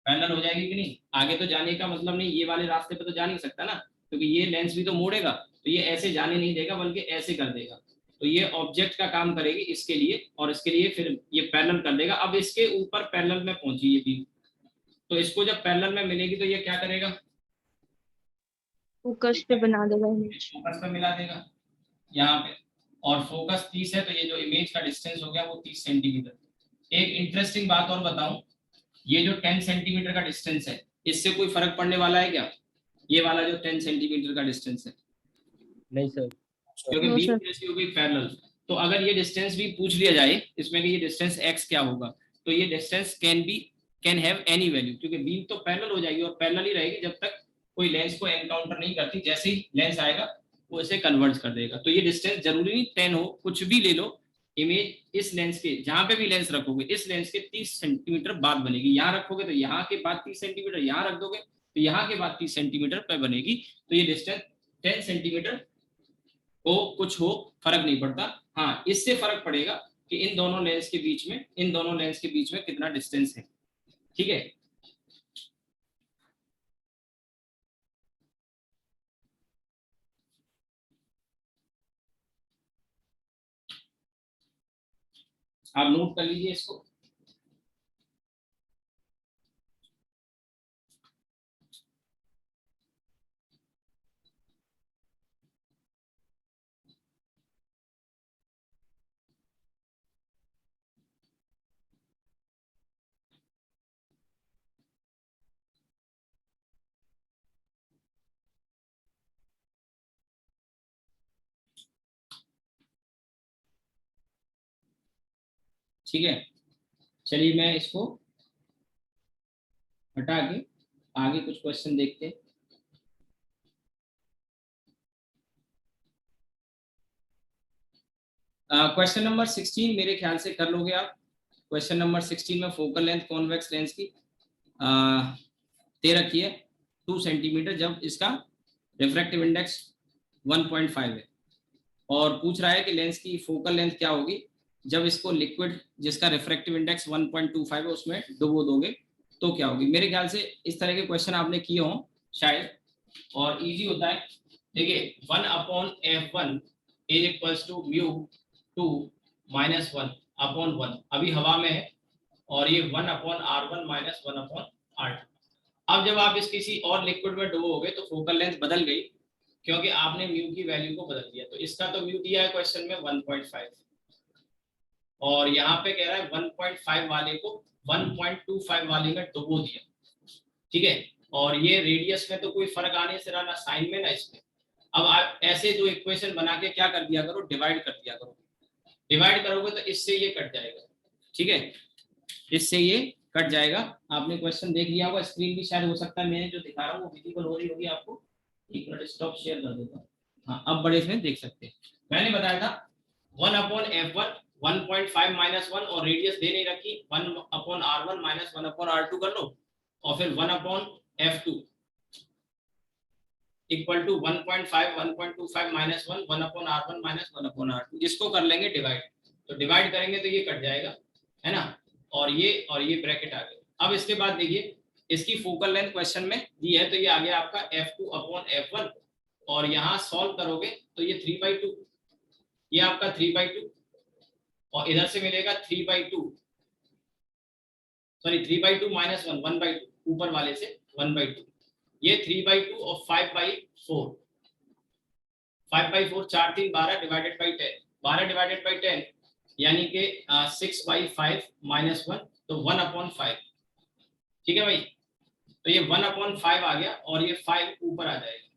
पैरेलल हो जाएगी कि नहीं। आगे तो जाने का मतलब नहीं, ये वाले रास्ते पे तो जा नहीं सकता ना, क्योंकि ये लेंस भी तो मोड़ेगा, तो ये ऐसे जाने नहीं देगा बल्कि ऐसे कर देगा। तो ये ऑब्जेक्ट का काम करेगी इसके लिए, और इसके लिए फिर ये पैरेलल कर देगा। अब इसके ऊपर पैरेलल में पहुंची ये बीम, तो इसको जब पैरेलल में मिलेगी तो ये क्या करेगा, फोकस पे बना देगा इमेज, फोकस पे मिला देगा यहाँ पे। और फोकस 30 है, तो ये जो इमेज का डिस्टेंस हो गया वो 30 सेंटीमीटर। एक इंटरेस्टिंग बात और बताऊं, ये जो 10 सेंटीमीटर का डिस्टेंस है, इससे कोई फर्क पड़ने वाला है क्या, ये वाला जो 10 सेंटीमीटर का डिस्टेंस है? नहीं सर, क्योंकि नो बीम सर। कैसी हो गई, पैरेलल। तो अगर ये डिस्टेंस भी पूछ लिया जाए इसमें कि ये डिस्टेंस x क्या होगा, तो ये distance can have any value, क्योंकि बीम तो पैरेलल हो जाएगी और पैरेलल ही रहेगी जब तक कोई लेंस को एनकाउंटर नहीं करती। जैसे ही लेंस आएगा वो इसे कन्वर्ज कर देगा। तो ये डिस्टेंस जरूरी नहीं 10 हो, कुछ भी ले लो, इमेज इस लेंस के जहां पे भी लेंस रखोगे इस लेंस के 30 सेंटीमीटर बाद बनेगी। यहाँ रखोगे तो यहाँ के बाद 30 सेंटीमीटर, यहाँ रख दोगे तो यहाँ के बाद 30 सेंटीमीटर पे बनेगी। तो ये डिस्टेंस 10 सेंटीमीटर हो कुछ हो फर्क नहीं पड़ता। हाँ, इससे फर्क पड़ेगा कि इन दोनों लेंस के बीच में, इन दोनों लेंस के बीच में कितना डिस्टेंस है। ठीक है, आप नोट कर लीजिए इसको। ठीक है, चलिए मैं इसको हटा के आगे कुछ क्वेश्चन देखते हैं। क्वेश्चन नंबर 16 मेरे ख्याल से कर लोगे आप। क्वेश्चन नंबर 16 में फोकल लेंथ कॉन्वेक्स लेंस की दे रखी है 2 सेंटीमीटर जब इसका रिफ्रैक्टिव इंडेक्स 1.5 है, और पूछ रहा है कि लेंस की फोकल लेंथ क्या होगी जब इसको लिक्विड जिसका रिफ्रैक्टिव इंडेक्स 1.25 है उसमें डुबो दोगे तो क्या होगी। मेरे ख्याल से इस तरह के क्वेश्चन आपने किए हों शायद, और इजी होता है। देखिए 1/f1 इज इक्वल्स टू μ2 - 1/1, अभी हवा में है, और ये 1/r1 - 1/r2। अब जब आप इस किसी और लिक्विड में डुबोगे तो फोकल लेंथ बदल गई, क्योंकि आपने म्यू की वैल्यू को बदल दिया। तो इसका तो म्यू दिया है क्वेश्चन में 1.5, और यहाँ पे कह रहा है 1.5 वाले को 1.25 वाले में डुबो दिया, ठीक है। और ये रेडियस में तो कोई फर्क आने से रहा ना साइन में ना इसमें। अब आप ऐसे जो इक्वेशन बना के क्या कर दिया करो, डिवाइड कर दिया करो। डिवाइड करोगे तो इससे ये कट जाएगा, ठीक है, इससे ये कट जाएगा। आपने क्वेश्चन देख लिया होगा, स्क्रीन भी शायद हो सकता है मैं जो दिखा रहा हूँ वो विजिबल हो रही होगी आपको। एक मिनट स्टॉप शेयर कर देता हूँ। हाँ, अब बड़े से देख सकते हैं। मैंने बताया था 1/f1 1.5 - 1, और रेडियस दे नहीं रखी 1/r1 - 1/r2 कर लो, और फिर 1/f2 equal to 1.5 1.25 - 1 1/r1 - 1/r2। इसको कर लेंगे डिवाइड, तो डिवाइड करेंगे तो ये कट जाएगा, है ना, और ये ब्रैकेट आ गया। अब इसके बाद देखिए इसकी फोकल लेंथ क्वेश्चन में दी है, तो ये आ गया आपका f2/f1, और यहाँ सॉल्व करोगे तो ये 3/2, ये आपका 3/2, और इधर से मिलेगा 3/2, सॉरी 3/2 - 1 1/2, ऊपर वाले से 1/2, ये 3/2 और 5/4, 5/4 4 3 12 डिवाइडेड बाई 10, 12 डिवाइडेड बाई 10 यानी कि 6/5 - 1, तो 1/5, ठीक है भाई। तो ये 1/5 आ गया, और ये 5 ऊपर आ जाएगा।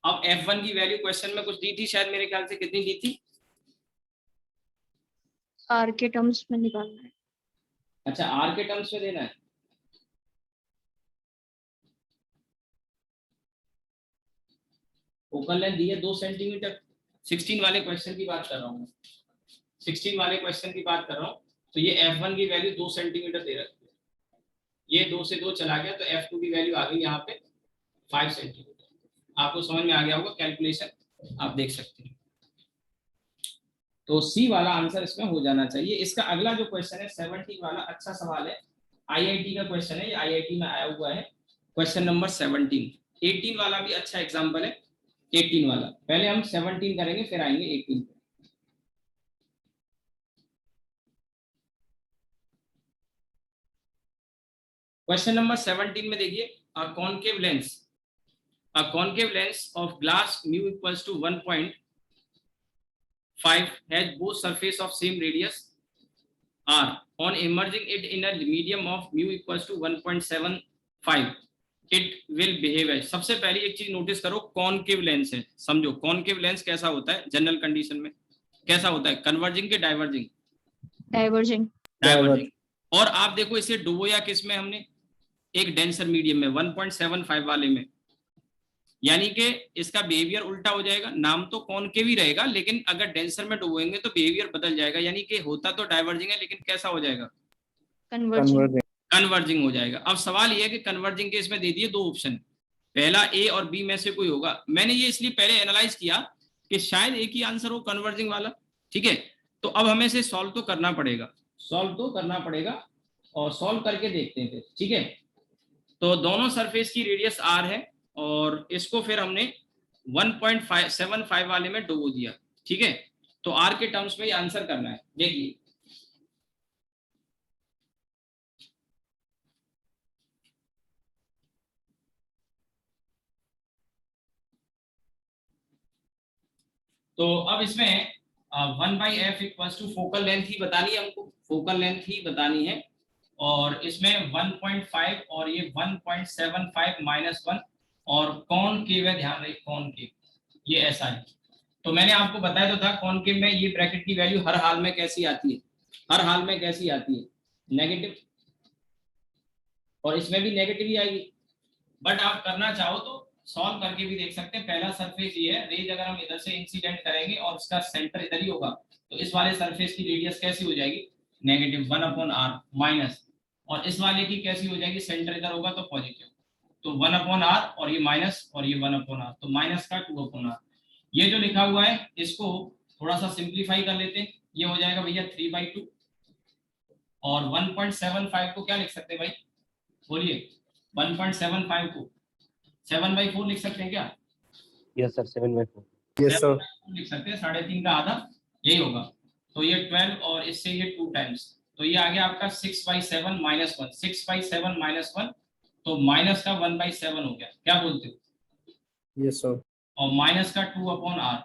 अब f1 की वैल्यू क्वेश्चन में कुछ दी थी शायद, मेरे ख्याल से कितनी दी थी, r के टर्म्स में निकालना है। अच्छा r के टर्म्स में देना है। फोकल लेंथ दी है 2 सेंटीमीटर, 16 वाले क्वेश्चन की बात कर रहा हूँ, 16 वाले क्वेश्चन की बात कर रहा हूँ। तो ये f1 की वैल्यू 2 सेंटीमीटर दे रखी है, ये 2 से 2 चला गया, तो f2 की वैल्यू आ गई यहाँ पे 5 सेंटीमीटर। आपको समझ में आ गया होगा, कैलकुलेशन आप देख सकते हैं। तो सी वाला आंसर इसमें हो जाना चाहिए। इसका अगला जो क्वेश्चन है 17 वाला, अच्छा सवाल है, आईआईटी का क्वेश्चन है, ये आईआईटी में आया हुआ है, क्वेश्चन नंबर 17। 18 वाला भी अच्छा एग्जाम्पल है, 18 वाला। पहले हम 17 करेंगे फिर आएंगे 18 पे। क्वेश्चन नंबर 17 में देखिए, a concave lens of glass mu equals to 1.5 has both surface of same radius r. On emerging it in a medium of mu equals to 1.75 it will behave as। सबसे पहले एक चीज notice करो, concave lens है, समझो concave lens कैसा होता है जनरल कंडीशन में, कैसा होता है, कन्वर्जिंग के डाइवर्जिंग, डाइवर्जिंग। और आप देखो इसे डुबोया किस में हमने, एक डेंसर मीडियम में 1.75 वाले में, यानी कि इसका बिहेवियर उल्टा हो जाएगा। नाम तो कॉनकेव ही रहेगा, लेकिन अगर डेंसर में डुबोएंगे तो बिहेवियर बदल जाएगा, यानी कि होता तो डाइवर्जिंग है लेकिन कैसा हो जाएगा, कन्वर्जिंग हो जाएगा। अब सवाल यह है कि कन्वर्जिंग के इसमें दे दिए 2 ऑप्शन, पहला ए और बी में से कोई होगा। मैंने ये इसलिए पहले एनालाइज किया कि शायद एक ही आंसर हो कन्वर्जिंग वाला, ठीक है। तो अब हमें इसे सॉल्व तो करना पड़ेगा, और सॉल्व करके देखते हैं फिर, ठीक है। तो दोनों सरफेस की रेडियस r है, और इसको फिर हमने 1.75 वाले में डुबो दिया, ठीक है। तो r के टर्म्स में ये आंसर करना है। देखिए तो अब इसमें 1/f equals to focal length ही बतानी है हमको, फोकल लेंथ ही बतानी है, और इसमें 1.5 और ये 1.75 - 1, और कॉनकेव है, ध्यान रखिए कॉनकेव, ये ऐसा है, तो मैंने आपको बताया तो था कॉनकेव में ये ब्रैकेट की वैल्यू हर हाल में कैसी आती है, हर हाल में कैसी आती है, नेगेटिव, और इसमें भी नेगेटिव ही आएगी। बट आप करना चाहो तो सॉल्व करके भी देख सकते हैं। पहला सरफेस ये है, रेज अगर हम इधर से इंसिडेंट करेंगे और इसका सेंटर इधर ही होगा तो इस वाले सरफेस की रेडियस कैसी हो जाएगी, नेगेटिव 1/r माइनस, और इस वाले की कैसी हो जाएगी, सेंटर इधर होगा तो पॉजिटिव, तो 1/r और ये माइनस और ये 1/r, तो माइनस का 2/r। ये जो लिखा हुआ है इसको थोड़ा सा सिंप्लीफाई कर लेते हैं, ये हो जाएगा भैया 3/2, और 1.75 को क्या लिख सकते हैं भाई, बोलिए, 1.75 को 7/4 लिख सकते हैं क्या? Yes sir, 7/4। Yes sir. लिख सकते हैं, 3.5 का आधा यही होगा, तो ये 12 और इससे ये 2 टाइम्स, तो ये आ गया आपका 6/7 माइनस 1, 6/7 माइनस 1, तो माइनस का 1/7 हो गया, क्या बोलते हो? Yes sir. और माइनस का 2/r,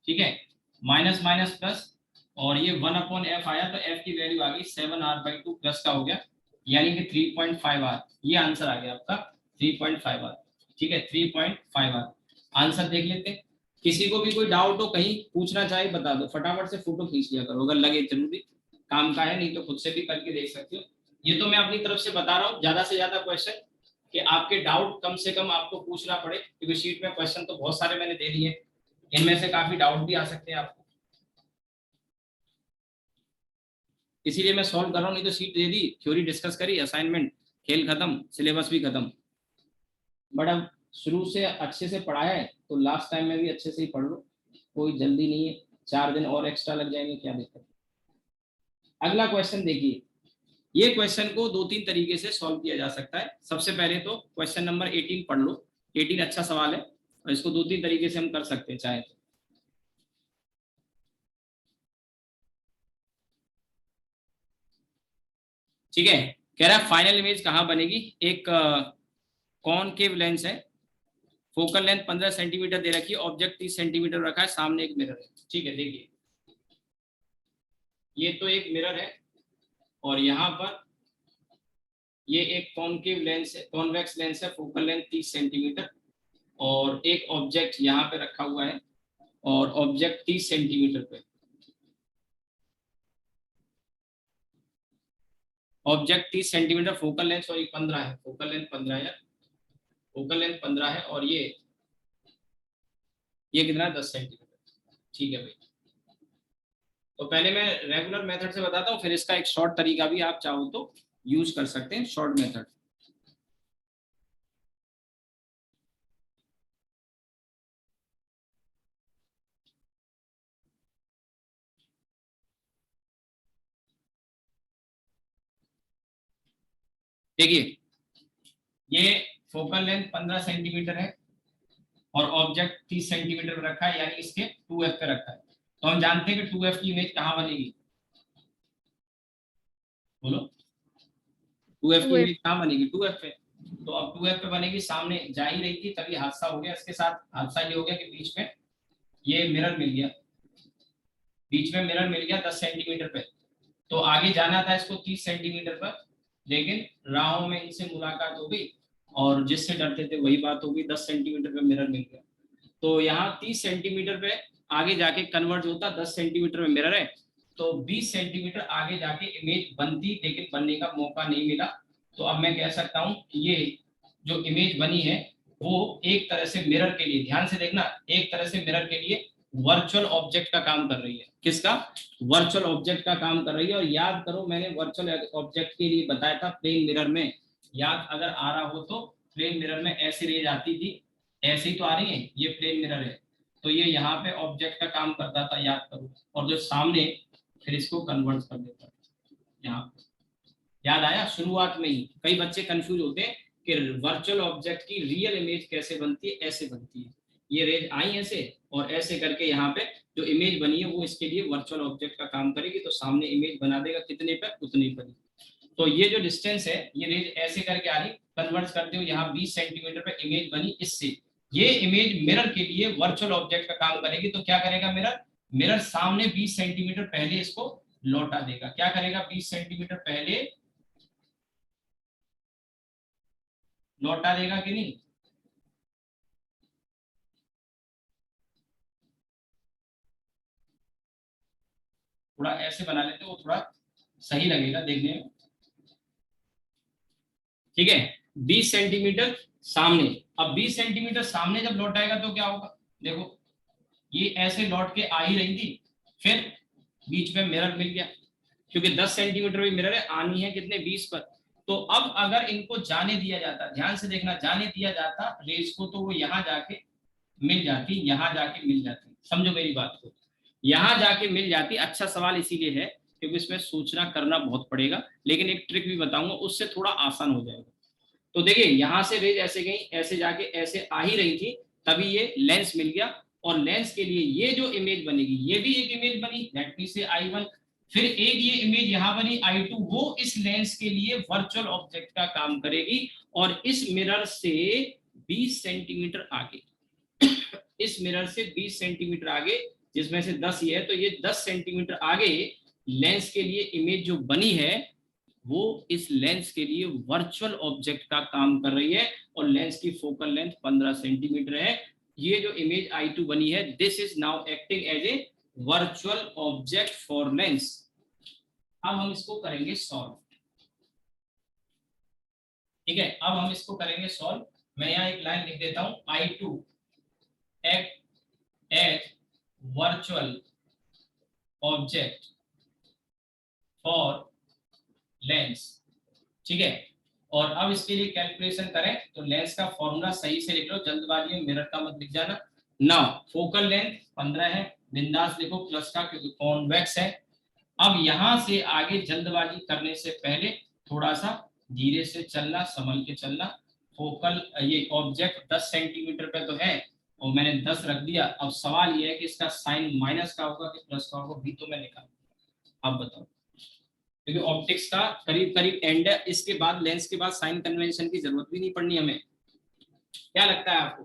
ठीक है, माइनस माइनस प्लस, और ये 1/f आया तो f की वैल्यू आ गई 7r/2 प्लस का हो गया, यानी कि 3.5r, ये आंसर आ गया आपका 3.5r, ठीक है, 3.5r आंसर देख लेते हैं। किसी को भी कोई डाउट हो, कहीं पूछना चाहे बता दो, फटाफट से फोटो खींच लिया करो, अगर लगे जरूरी काम का है, नहीं तो खुद से भी करके देख सकते हो। ये तो मैं अपनी तरफ से बता रहा हूँ, ज्यादा से ज्यादा क्वेश्चन कि आपके डाउट कम से कम आपको पूछना पड़े, क्योंकि शीट में क्वेश्चन तो बहुत सारे मैंने दे दिए, इनमें से काफी डाउट भी आ सकते हैं आपको, इसीलिए मैं सॉल्व कर रहा हूँ, नहीं तो शीट दे दी, थ्योरी डिस्कस करी, असाइनमेंट, खेल खत्म, सिलेबस भी खत्म। बट अब शुरू से अच्छे से पढ़ाया है तो लास्ट टाइम में भी अच्छे से ही पढ़ लो, कोई जल्दी नहीं है, 4 दिन और एक्स्ट्रा लग जाएंगे, क्या दिक्कत। अगला क्वेश्चन देखिए, ये क्वेश्चन को 2-3 तरीके से सॉल्व किया जा सकता है। सबसे पहले तो क्वेश्चन नंबर 18 पढ़ लो, 18 अच्छा सवाल है और इसको 2-3 तरीके से हम कर सकते हैं चाहे तो। ठीक है, कह रहा है फाइनल इमेज कहाँ बनेगी, एक कॉनकेव लेंस है, फोकल लेंथ 15 सेंटीमीटर दे रखी है, ऑब्जेक्ट 30 सेंटीमीटर रखा है, सामने एक मिरर है। ठीक है, देखिए ये तो एक मिरर है और यहाँ पर ये एक कॉनकेव लेंस है, कॉन्वेक्स लेंस है, फोकल लेंथ 30 सेंटीमीटर, और एक ऑब्जेक्ट यहाँ पे रखा हुआ है और ऑब्जेक्ट 30 सेंटीमीटर पे, object 30 centimetre, focal length sorry 15 है, फोकल लेंथ 15 है, फोकल लेंथ 15 है, और ये कितना है, 10 सेंटीमीटर। ठीक है भाई, तो पहले मैं रेगुलर मेथड से बताता हूँ, फिर इसका एक शॉर्ट तरीका भी आप चाहो तो यूज कर सकते हैं, शॉर्ट मेथड। देखिए ये फोकल लेंथ 15 सेंटीमीटर है और ऑब्जेक्ट 30 सेंटीमीटर पे रखा है, यानी इसके 2f पे रखा है, तो हम जानते हैं कि 2f की इमेज कहाँ बनेगी, बोलो 2f की इमेज कहाँ बनेगी, 2f पे, तो अब 2f पे बनेगी, सामने जा ही रही थी तभी हादसा हो गया, इसके साथ हादसा ये हो गया कि बीच में ये मिरर मिल गया, बीच में मिरर मिल गया 10 सेंटीमीटर पे, तो आगे जाना था इसको 30 सेंटीमीटर पर, लेकिन राहों में इनसे मुलाकात हो गई और जिससे डरते थे वही बात हो गई, 10 सेंटीमीटर पे मिरर मिल गया, तो यहाँ 30 सेंटीमीटर पे आगे जाके कन्वर्ट होता, 10 सेंटीमीटर में मिरर है तो 20 सेंटीमीटर आगे जाके इमेज बनती, लेकिन बनने का मौका नहीं मिला। तो अब मैं कह सकता हूँ ये जो इमेज बनी है वो एक तरह से मिरर के लिए, ध्यान से देखना, एक तरह से मिरर के लिए वर्चुअल ऑब्जेक्ट का काम कर रही है। किसका? वर्चुअल ऑब्जेक्ट का काम कर रही है। और याद करो मैंने वर्चुअल ऑब्जेक्ट के लिए बताया था प्लेन मिरर में, याद अगर आ रहा हो तो, प्लेन मिरर में ऐसी रेज आती थी, ऐसी तो आ रही है, ये प्लेन मिरर है, तो ये यहाँ पे ऑब्जेक्ट का काम करता था, याद करो, और जो सामने फिर इसको कन्वर्ट कर देता है यहाँ पे। याद आया? शुरुआत में ही कई बच्चे कंफ्यूज होते हैं कि वर्चुअल ऑब्जेक्ट की रियल इमेज कैसे बनती है, ऐसे बनती है, ये रेज आई ऐसे और ऐसे करके यहाँ पे जो इमेज बनी है वो इसके लिए वर्चुअल ऑब्जेक्ट का काम करेगी, तो सामने इमेज बना देगा कितने पे, उतने पर। तो ये जो डिस्टेंस है, ये रेज ऐसे करके आ रही, कन्वर्ट करते हो यहाँ 20 सेंटीमीटर पे इमेज बनी, इससे ये इमेज मिरर के लिए वर्चुअल ऑब्जेक्ट का काम करेगी। तो क्या करेगा मिरर? मिरर सामने 20 सेंटीमीटर पहले इसको लौटा देगा। क्या करेगा? 20 सेंटीमीटर पहले लौटा देगा कि नहीं? थोड़ा ऐसे बना लेते हैं, वो थोड़ा सही लगेगा देखने में। ठीक है, 20 सेंटीमीटर सामने। अब 20 सेंटीमीटर सामने जब लौट आएगा तो क्या होगा, देखो ये ऐसे लौट के आ ही रही थी, फिर बीच में मिरर मिल गया, क्योंकि 10 सेंटीमीटर भी मिरर है, आनी है कितने 20 पर। तो अब अगर इनको जाने दिया जाता, ध्यान से देखना, जाने दिया जाता रेज को, तो वो यहाँ जाके मिल जाती, यहाँ जाके मिल जाती, समझो मेरी बात को, यहाँ जाके मिल जाती। अच्छा सवाल इसीलिए है क्योंकि इसमें सोचना करना बहुत पड़ेगा, लेकिन एक ट्रिक भी बताऊंगा, उससे थोड़ा आसान हो जाएगा। तो देखिए यहाँ से रेज ऐसे गई, ऐसे जाके ऐसे आ ही रही थी, तभी ये लेंस मिल गया, और लेंस के लिए ये जो इमेज बनेगी, ये भी एक इमेज बनी, लेट मी से I1, फिर एक ये इमेज यहाँ बनी I2, वो इस लेंस के लिए वर्चुअल ऑब्जेक्ट का काम करेगी, और इस मिरर से 20 सेंटीमीटर आगे इस मिरर से 20 सेंटीमीटर आगे, जिसमें से 10 ये है, तो ये 10 सेंटीमीटर आगे लेंस के लिए इमेज जो बनी है, वो इस लेंस के लिए वर्चुअल ऑब्जेक्ट का काम कर रही है, और लेंस की फोकल लेंथ 15 सेंटीमीटर है। ये जो इमेज I2 बनी है, this is now acting as a virtual object for lens. अब हम इसको करेंगे सॉल्व। ठीक है, अब हम इसको करेंगे सॉल्व। मैं यहाँ एक लाइन लिख देता हूं, I2 act as virtual object for lens. ठीक है, और अब इसके लिए कैलकुलेशन करें तो लेंस का फॉर्मूला सही से लिख लो, जल्दबाजी में मिरर का मत लिख जाना। नाउ फोकल लेंथ 15 है, बिंदास लिखो प्लस का, क्योंकि कॉन्वेक्स है। अब यहां से आगे जल्दबाजी करने से पहले थोड़ा सा धीरे से चलना, संभल के चलना। फोकल ये ऑब्जेक्ट 10 सेंटीमीटर पे तो है, और मैंने 10 रख दिया। अब सवाल ये है कि इसका साइन माइनस का होगा कि प्लस का होगा, भी तो मैं निकाल, अब बताओ, क्योंकि ऑप्टिक्स का करीब करीब एंड है, इसके बाद लेंस के बाद साइन कन्वेंशन की जरूरत भी नहीं पड़नी हमें। क्या लगता है आपको?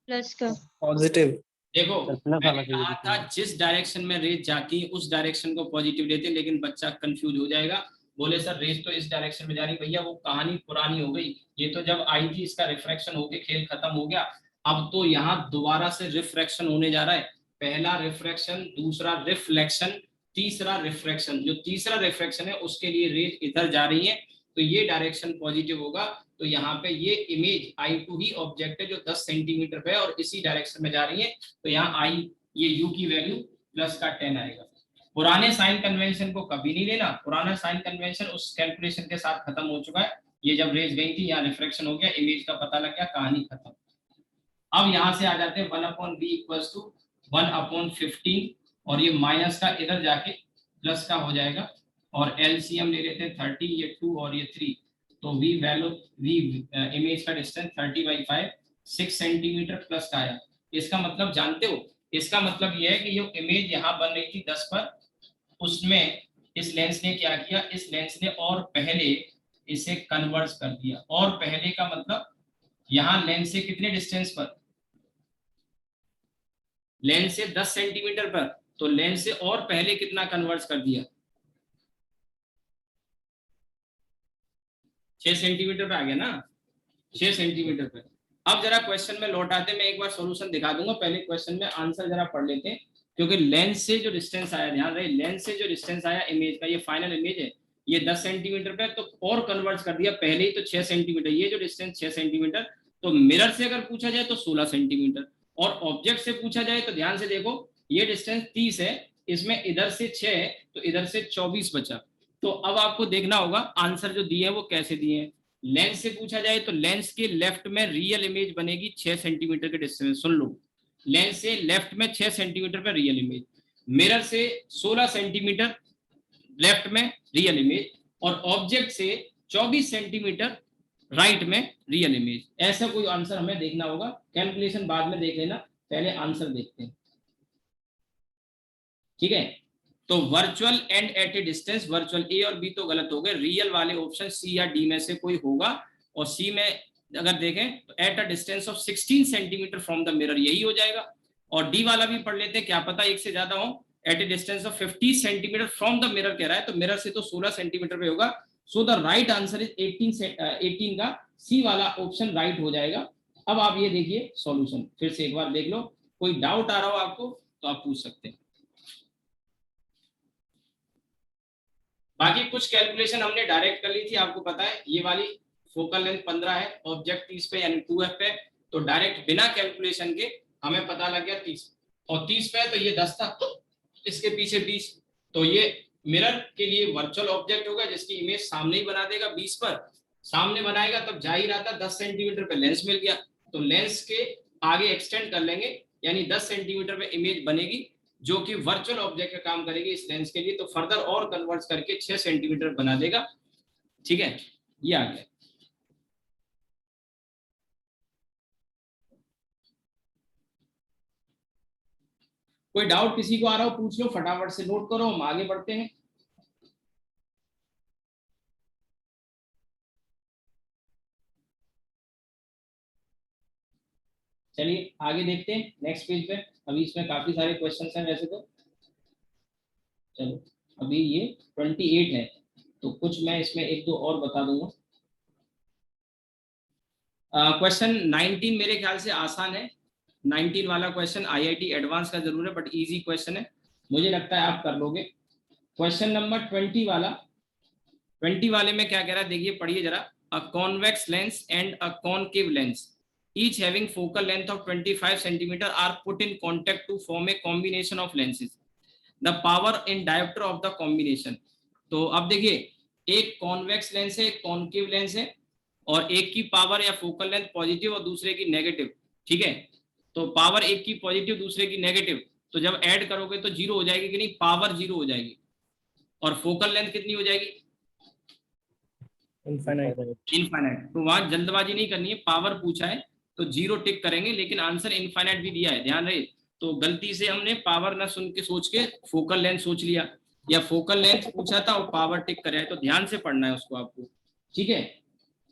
प्लस का। पॉजिटिव। देखो प्लस मैंने आना चाहिए कहा था जिस डायरेक्शन में रेज जाती है उस डायरेक्शन को पॉजिटिव लेते हैं, लेकिन बच्चा कंफ्यूज हो जाएगा, बोले सर रेज तो इस डायरेक्शन में जा रही। भैया वो कहानी पुरानी हो गई, ये तो जब आई थी इसका रिफ्रैक्शन होके खेल खत्म हो गया। अब तो यहाँ दोबारा से रिफ्रैक्शन होने जा रहा है, पहला रिफ्रैक्शन, दूसरा रिफ्लेक्शन, तीसरा रिफ्रैक्शन। जो तीसरा रिफ्रैक्शन है उसके लिए रेज इधर जा रही है, तो ये डायरेक्शन पॉजिटिव होगा। तो यहाँ पे ये इमेज I2 ही ऑब्जेक्ट है जो 10 सेंटीमीटर पे है और इसी डायरेक्शन में जा रही है, तो यहाँ I ये U की वैल्यू प्लस का 10 आएगा। पुराने साइन कन्वेंशन को कभी नहीं लेना, पुराना साइन कन्वेंशन उस कैलकुलेशन के साथ खत्म हो चुका है। ये जब रेज गई थी यहाँ रिफ्रैक्शन हो गया, इमेज का पता लग गया, कहानी खत्म। अब यहाँ से आ जाते हैं 1/v इक्वल्स टू 1/15, और ये माइनस का इधर जाके प्लस का हो जाएगा, और एलसीएम ले लेते हैं 30, ये 2 और ये 3, तो v वैल्यू v इमेज का डिस्टेंस 30/5 6 सेंटीमीटर प्लस का आया। इसका मतलब जानते हो, इसका मतलब ये है कि ये इमेज यहाँ बन रही थी 10 पर, उसमें इस लेंस ने क्या किया, इस लेंस ने और पहले इसे कन्वर्ट कर दिया। और पहले का मतलब यहाँ लेंस से कितने डिस्टेंस पर, लेंस से 10 सेंटीमीटर पर, तो लेंस से और पहले कितना कन्वर्ट कर दिया, 6 सेंटीमीटर पे आ गया ना, 6 सेंटीमीटर पे। अब जरा क्वेश्चन में लौट आते, मैं एक बार सॉल्यूशन दिखा दूंगा, पहले क्वेश्चन में आंसर जरा पढ़ लेते हैं, क्योंकि लेंस से जो डिस्टेंस आया, ध्यान रहे, लेंस से जो डिस्टेंस आया इमेज का, ये फाइनल इमेज है, ये 10 सेंटीमीटर पे, तो और कन्वर्ट कर दिया, पहले ही तो 6 सेंटीमीटर, ये जो डिस्टेंस 6 सेंटीमीटर, तो मिरर से अगर पूछा जाए तो 16 सेंटीमीटर, और ऑब्जेक्ट से पूछा जाए तो ध्यान से देखो, ये डिस्टेंस 30 है, इसमें इधर से 6 है, तो इधर से 24 बचा। तो अब आपको देखना होगा आंसर जो दिए हैं वो कैसे दिए हैं। लेंस से पूछा जाए तो लेंस के लेफ्ट में रियल इमेज बनेगी 6 सेंटीमीटर के डिस्टेंस, सुन लो, लेंस से लेफ्ट में 6 सेंटीमीटर पर रियल इमेज, मिरर से 16 सेंटीमीटर लेफ्ट में रियल इमेज, और ऑब्जेक्ट से 24 सेंटीमीटर राइट में रियल इमेज। ऐसा कोई आंसर हमें देखना होगा, कैलकुलेशन बाद में देख लेना, पहले आंसर देखते हैं। ठीक है, तो virtual and at a distance, virtual A और बी तो गलत हो गए, रियल वाले ऑप्शन सी या डी में से कोई होगा, और सी में अगर देखें तो at a distance of 16 centimetre from the mirror, यही हो जाएगा। और डी वाला भी पढ़ लेते हैं, क्या पता एक से ज्यादा हो, at a distance of 50 centimetre from the mirror कह रहा है, तो मिरर से तो 16 सेंटीमीटर पे होगा, so the right answer is 18 का सी वाला ऑप्शन राइट हो जाएगा। अब आप ये देखिए सॉल्यूशन फिर से एक बार देख लो, कोई डाउट आ रहा हो आपको तो आप पूछ सकते हैं। बाकी कुछ कैलकुलेशन हमने डायरेक्ट कर ली थी, आपको पता है ये वाली फोकल लेंथ 15 है, ऑब्जेक्ट 30 पे यानी 2f पे, तो डायरेक्ट बिना कैलकुलेशन के हमें पता लग गया 30, और 30 पे है तो ये 10 था, इसके पीछे 20, तो ये मिरर के लिए वर्चुअल ऑब्जेक्ट होगा जिसकी इमेज सामने ही बना देगा 20 पर, सामने बनाएगा तब जा ही रहा था 10 सेंटीमीटर पे लेंस मिल गया, तो लेंस के आगे एक्सटेंड कर लेंगे यानी 10 सेंटीमीटर पे इमेज बनेगी जो कि वर्चुअल ऑब्जेक्ट का काम करेगी इस लेंस के लिए, तो फर्दर और कन्वर्ट करके 6 सेंटीमीटर बना देगा। ठीक है, ये आ गया। कोई डाउट किसी को आ रहा हो पूछ लो, फटाफट से नोट करो, हम आगे बढ़ते हैं। चलिए आगे देखते हैं नेक्स्ट पेज पे, अभी इसमें काफी सारे क्वेश्चंस हैं वैसे तो। चलो अभी ये 28 है तो कुछ मैं इसमें एक दो और बता दूंगा। क्वेश्चन 19 मेरे ख्याल से आसान है, 19 वाला क्वेश्चन आईआईटी एडवांस का जरूर है बट इजी क्वेश्चन है, मुझे लगता है आप कर लोगे। क्वेश्चन नंबर 20 वाला, 20 वाले में क्या कह रहा है देखिए, पढ़िए जरा। A convex lens and a concave lens each having focal length of 25 centimeter are put in contact to form a combination of lenses. The power in diopter of the combination. तो अब देखिए, एक कॉन्वेक्स लेंस है, एक concave lens है, और एक की पावर या फोकल लेंथ पॉजिटिव और दूसरे की नेगेटिव। ठीक है, तो पावर एक की पॉजिटिव दूसरे की नेगेटिव, तो जब ऐड करोगे तो जीरो हो जाएगी कि नहीं, पावर जीरो हो जाएगी, और फोकल लेंथ कितनी हो जाएगी, इनफाइनाइट। तो वहां जल्दबाजी नहीं करनी है, पावर पूछा है तो जीरो टिक करेंगे, लेकिन आंसर इनफाइनाइट भी दिया है, ध्यान रहे। तो गलती से हमने पावर ना सुन के सोच के फोकल लेंथ सोच लिया, या फोकल लेंथ पूछा था और पावर टिक करे, तो ध्यान से पढ़ना है उसको आपको। ठीक है,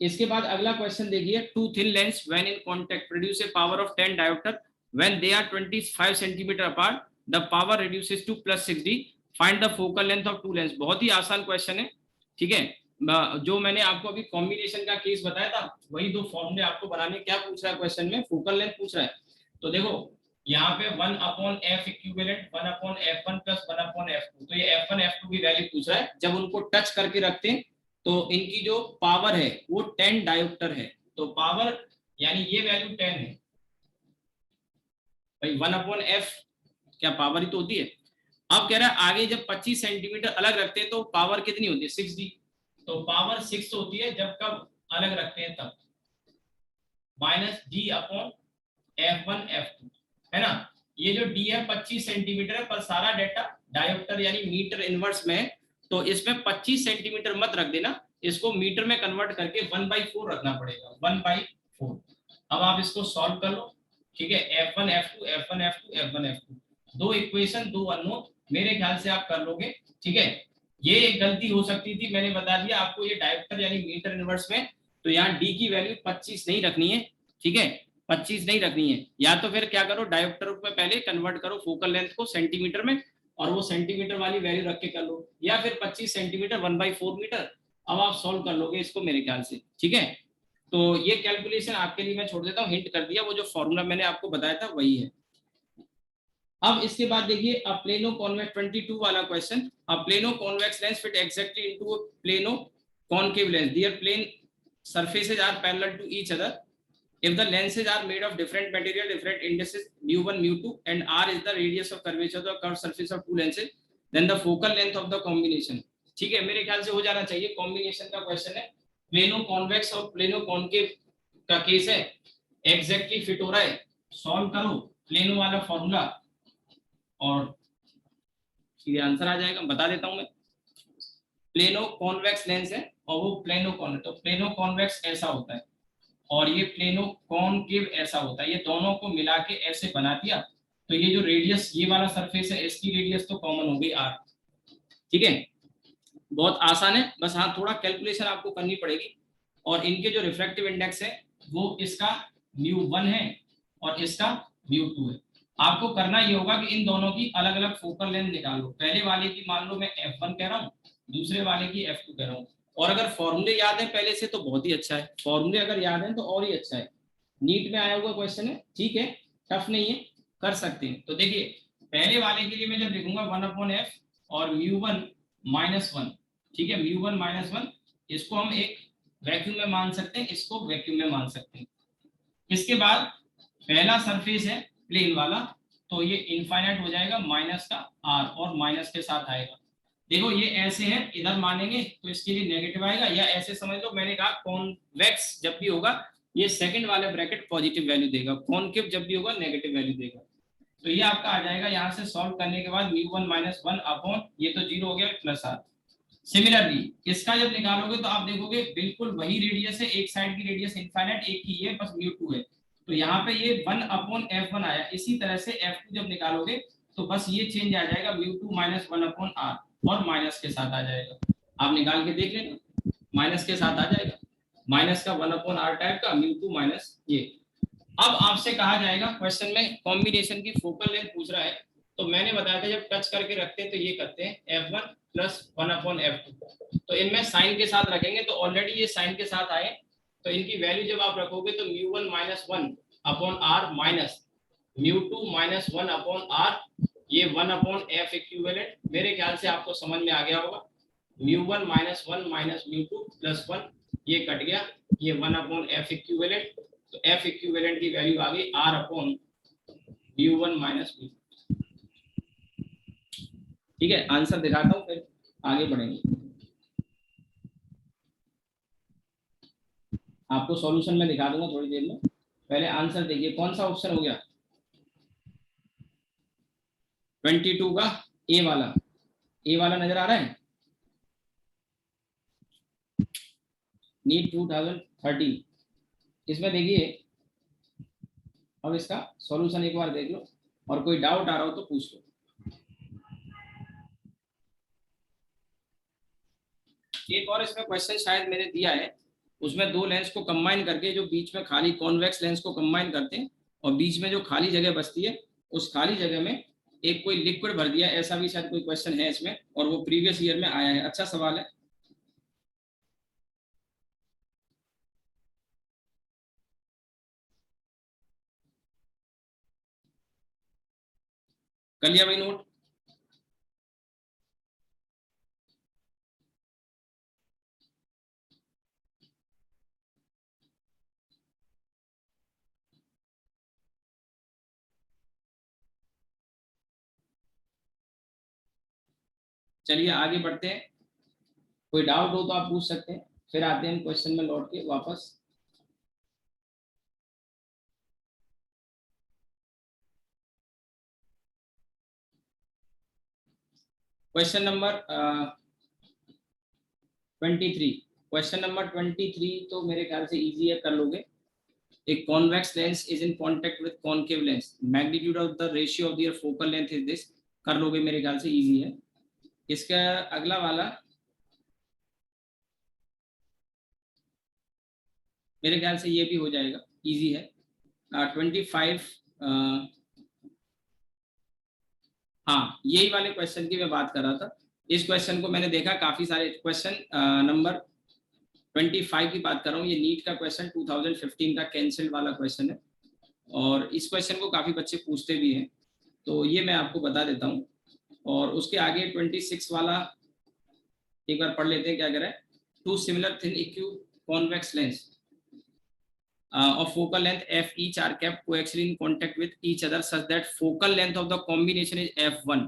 इसके बाद अगला क्वेश्चन देखिए। Two thin lens when in contact produce a power of 10 dioptre, when they are 25 centimetre apart the power reduces to +6d, find the focal length of two lens. बहुत ही आसान क्वेश्चन है। ठीक है, जो मैंने आपको अभी कॉम्बिनेशन का केस बताया था वही दो फॉर्मूले आपको बनाने। क्या पूछ रहा है क्वेश्चन में, फोकल लेंथ पूछ रहा है, तो देखो यहाँ पे 1/f इक्विवेलेंट 1/f1 + 1/f2, तो ये f1 f2 की वैल्यू पूछ रहा है। जब उनको टच करके रखते हैं तो इनकी जो पावर है वो 10 डायोप्टर है, तो पावर यानी ये वैल्यू 10 है भाई, 1/f क्या पावर ही तो होती है। अब कह रहा है आगे जब 25 सेंटीमीटर अलग रखते हैं तो पावर कितनी होती है, 6d, तो पावर 6 होती है जब कब अलग रखते हैं तब, -d/f1 f2 है ना। ये जो d है 25 सेंटीमीटर है, पर सारा डेटा डायोप्टर यानी मीटर इनवर्स में है, तो इसमें 25 सेंटीमीटर मत रख देना, इसको मीटर में कन्वर्ट करके 1/4 रखना पड़ेगा, 1/4। अब आप इसको सॉल्व कर लो। ठीक है, f1 f2 f1 f2 f1 f2, दो इक्वेशन दो अननोन, मेरे ख्याल से आप कर लोगे। ठीक है, ये एक गलती हो सकती थी, मैंने बता दिया आपको, ये डायोप्टर यानी मीटर इनवर्स में, तो यहाँ d की वैल्यू 25 नहीं रखनी है। ठीक है, 25 नहीं रखनी है, या तो फिर क्या करो, डायोप्टर में पहले कन्वर्ट करो फोकल लेंथ को सेंटीमीटर में, और वो सेंटीमीटर वाली वैल्यू रख के कर लो, या फिर 25 सेंटीमीटर 1/4 मीटर। अब आप सॉल्व कर लोगे इसको मेरे ख्याल से। ठीक है, तो ये कैलकुलेशन आपके लिए मैं छोड़ देता हूँ, हिंट कर दिया, वो जो फॉर्मूला मैंने आपको बताया था वही है। अब इसके बाद देखिए, अ प्लेनो कॉन्वेक्स 22 वाला question. A plano convex lens fit exactly into a plano concave lens, their plane surfaces are parallel to each other. If the lenses are made of different material, different indices mu1 mu2 and r is the radius of curvature of the curved surface of two lenses, then the focal length of the combination. ठीक है, मेरे ख्याल से हो जाना चाहिए, combination का question है, प्लेनो कॉन्वेक्स और प्लेनो कॉनकेव का केस है, एग्जैक्टली फिट हो रहा है, सॉल्व करो प्लेनो वाला फॉर्मूला और सीधे आंसर आ जाएगा। बता देता हूं मैं, प्लेनो कॉन्वेक्स लेंस है और वो प्लेनो कॉन, तो प्लेनो कॉन्वेक्स ऐसा होता है और ये प्लेनो कॉनकेव ऐसा होता है, ये दोनों को मिला के ऐसे बना दिया, तो ये जो रेडियस ये वाला सरफेस है इसकी रेडियस तो कॉमन हो गई r। ठीक है, बहुत आसान है, बस हाँ थोड़ा कैलकुलेशन आपको करनी पड़ेगी। और इनके जो रिफ्रैक्टिव इंडेक्स है वो इसका μ1 है और इसका μ2 है। आपको करना ये होगा कि इन दोनों की अलग अलग फोकल लेंथ निकालो, पहले वाले की मान लो मैं f1 कह रहा हूँ, दूसरे वाले की f2 कह रहा हूँ। और अगर फॉर्मूले याद है पहले से तो बहुत ही अच्छा है, फॉर्मूले अगर याद है तो और ही अच्छा है, नीट में आया हुआ क्वेश्चन है। ठीक है, टफ नहीं है, कर सकते हैं। तो देखिए पहले वाले के लिए मैं जब लिखूंगा 1/f और μ1 -1, ठीक है, μ1 -1 इसको हम एक वैक्यूम में मान सकते हैं, इसको वैक्यूम में मान सकते हैं। इसके बाद पहला सरफेस है प्लेन वाला, तो ये इनफाइनाइट हो जाएगा माइनस का r और माइनस के साथ आएगा। देखो ये ऐसे है, इधर मानेंगे तो इसके लिए नेगेटिव आएगा, या ऐसे समझ लो, मैंने कहा कॉन्वेक्स जब भी होगा ये सेकंड वाले ब्रैकेट पॉजिटिव वैल्यू देगा, कॉनकेव जब भी होगा नेगेटिव वैल्यू देगा। तो ये आपका आ जाएगा यहाँ से सॉल्व करने के बाद μ1 -1 अपॉन ये तो 0 हो गया प्लस r। सिमिलरली इसका जब निकालोगे तो आप देखोगे बिल्कुल वही रेडियस है, एक साइड की रेडियस इनफाइनाइट एक ही है, बस μ2 है, तो यहाँ पे ये 1/f1 आया। इसी तरह से f2 जब निकालोगे तो बस ये चेंज आ जाएगा μ2 - 1/r और माइनस के साथ आ जाएगा। आप निकाल के देख लेना, माइनस के साथ आ जाएगा, माइनस का 1/r टाइप का μ2 माइनस ये। अब आपसे कहा जाएगा क्वेश्चन में कॉम्बिनेशन की फोकल लेंथ पूछ रहा है, तो मैंने बताया था जब टच करके रखते हैं तो ये करते हैं f1 + 1/f2, तो इनमें साइन के साथ रखेंगे, तो ऑलरेडी ये साइन के साथ आए, तो इनकी वैल्यू जब आप रखोगे तो μ1 - 1/r माइनस μ2 - 1/r, ये 1/f इक्विवेलेंट। मेरे ख्याल से आपको समझ में आ गया होगा, μ1 - 1 - μ2 + 1 ये कट गया, ये 1/f इक्विवेलेंट, तो f इक्विवेलेंट की वैल्यू आ गई r/μ1 - μ2। ठीक है, आंसर दिखाता हूँ फिर आगे बढ़ेंगे। आपको सॉल्यूशन में दिखा दूंगा थोड़ी देर में, पहले आंसर देखिए कौन सा ऑप्शन हो गया 22 का ए वाला नजर आ रहा है, नीट 2030। इसमें देखिए, अब इसका सॉल्यूशन एक बार देख लो और कोई डाउट आ रहा हो तो पूछ लो। एक और इसमें क्वेश्चन शायद मैंने दिया है, उसमें दो लेंस को कंबाइन करके जो बीच में खाली कॉन्वेक्स लेंस को कंबाइन करते हैं और बीच में जो खाली जगह बचती है उस खाली जगह में एक कोई लिक्विड भर दिया, ऐसा भी शायद कोई क्वेश्चन है इसमें, और वो प्रीवियस ईयर में आया है। अच्छा सवाल है। कर लिया भाई नोट? चलिए आगे बढ़ते हैं, कोई डाउट हो तो आप पूछ सकते हैं, फिर आते हैं क्वेश्चन में लौट के वापस। क्वेश्चन नंबर 23, क्वेश्चन नंबर 23 तो मेरे ख्याल से इजी है, कर लोगे। A convex lens is in contact with concave lens. Magnitude of the ratio of their focal length is this. कर लोगे, मेरे ख्याल से इजी है। इसका अगला वाला मेरे ख्याल से ये भी हो जाएगा, इजी है। 25 हाँ, यही वाले क्वेश्चन की मैं बात कर रहा था। इस क्वेश्चन को मैंने देखा, काफी सारे क्वेश्चन नंबर 25 की बात कर रहा हूँ, ये नीट का क्वेश्चन 2015 का कैंसिल वाला क्वेश्चन है, और इस क्वेश्चन को काफी बच्चे पूछते भी हैं, तो ये मैं आपको बता देता हूँ। और उसके आगे 26 वाला एक बार पढ़ लेते हैं, क्या कह रहा है। Two similar thin equiconvex lens of focal length f each are kept coaxially in contact with each other such that focal length of the combination is f1.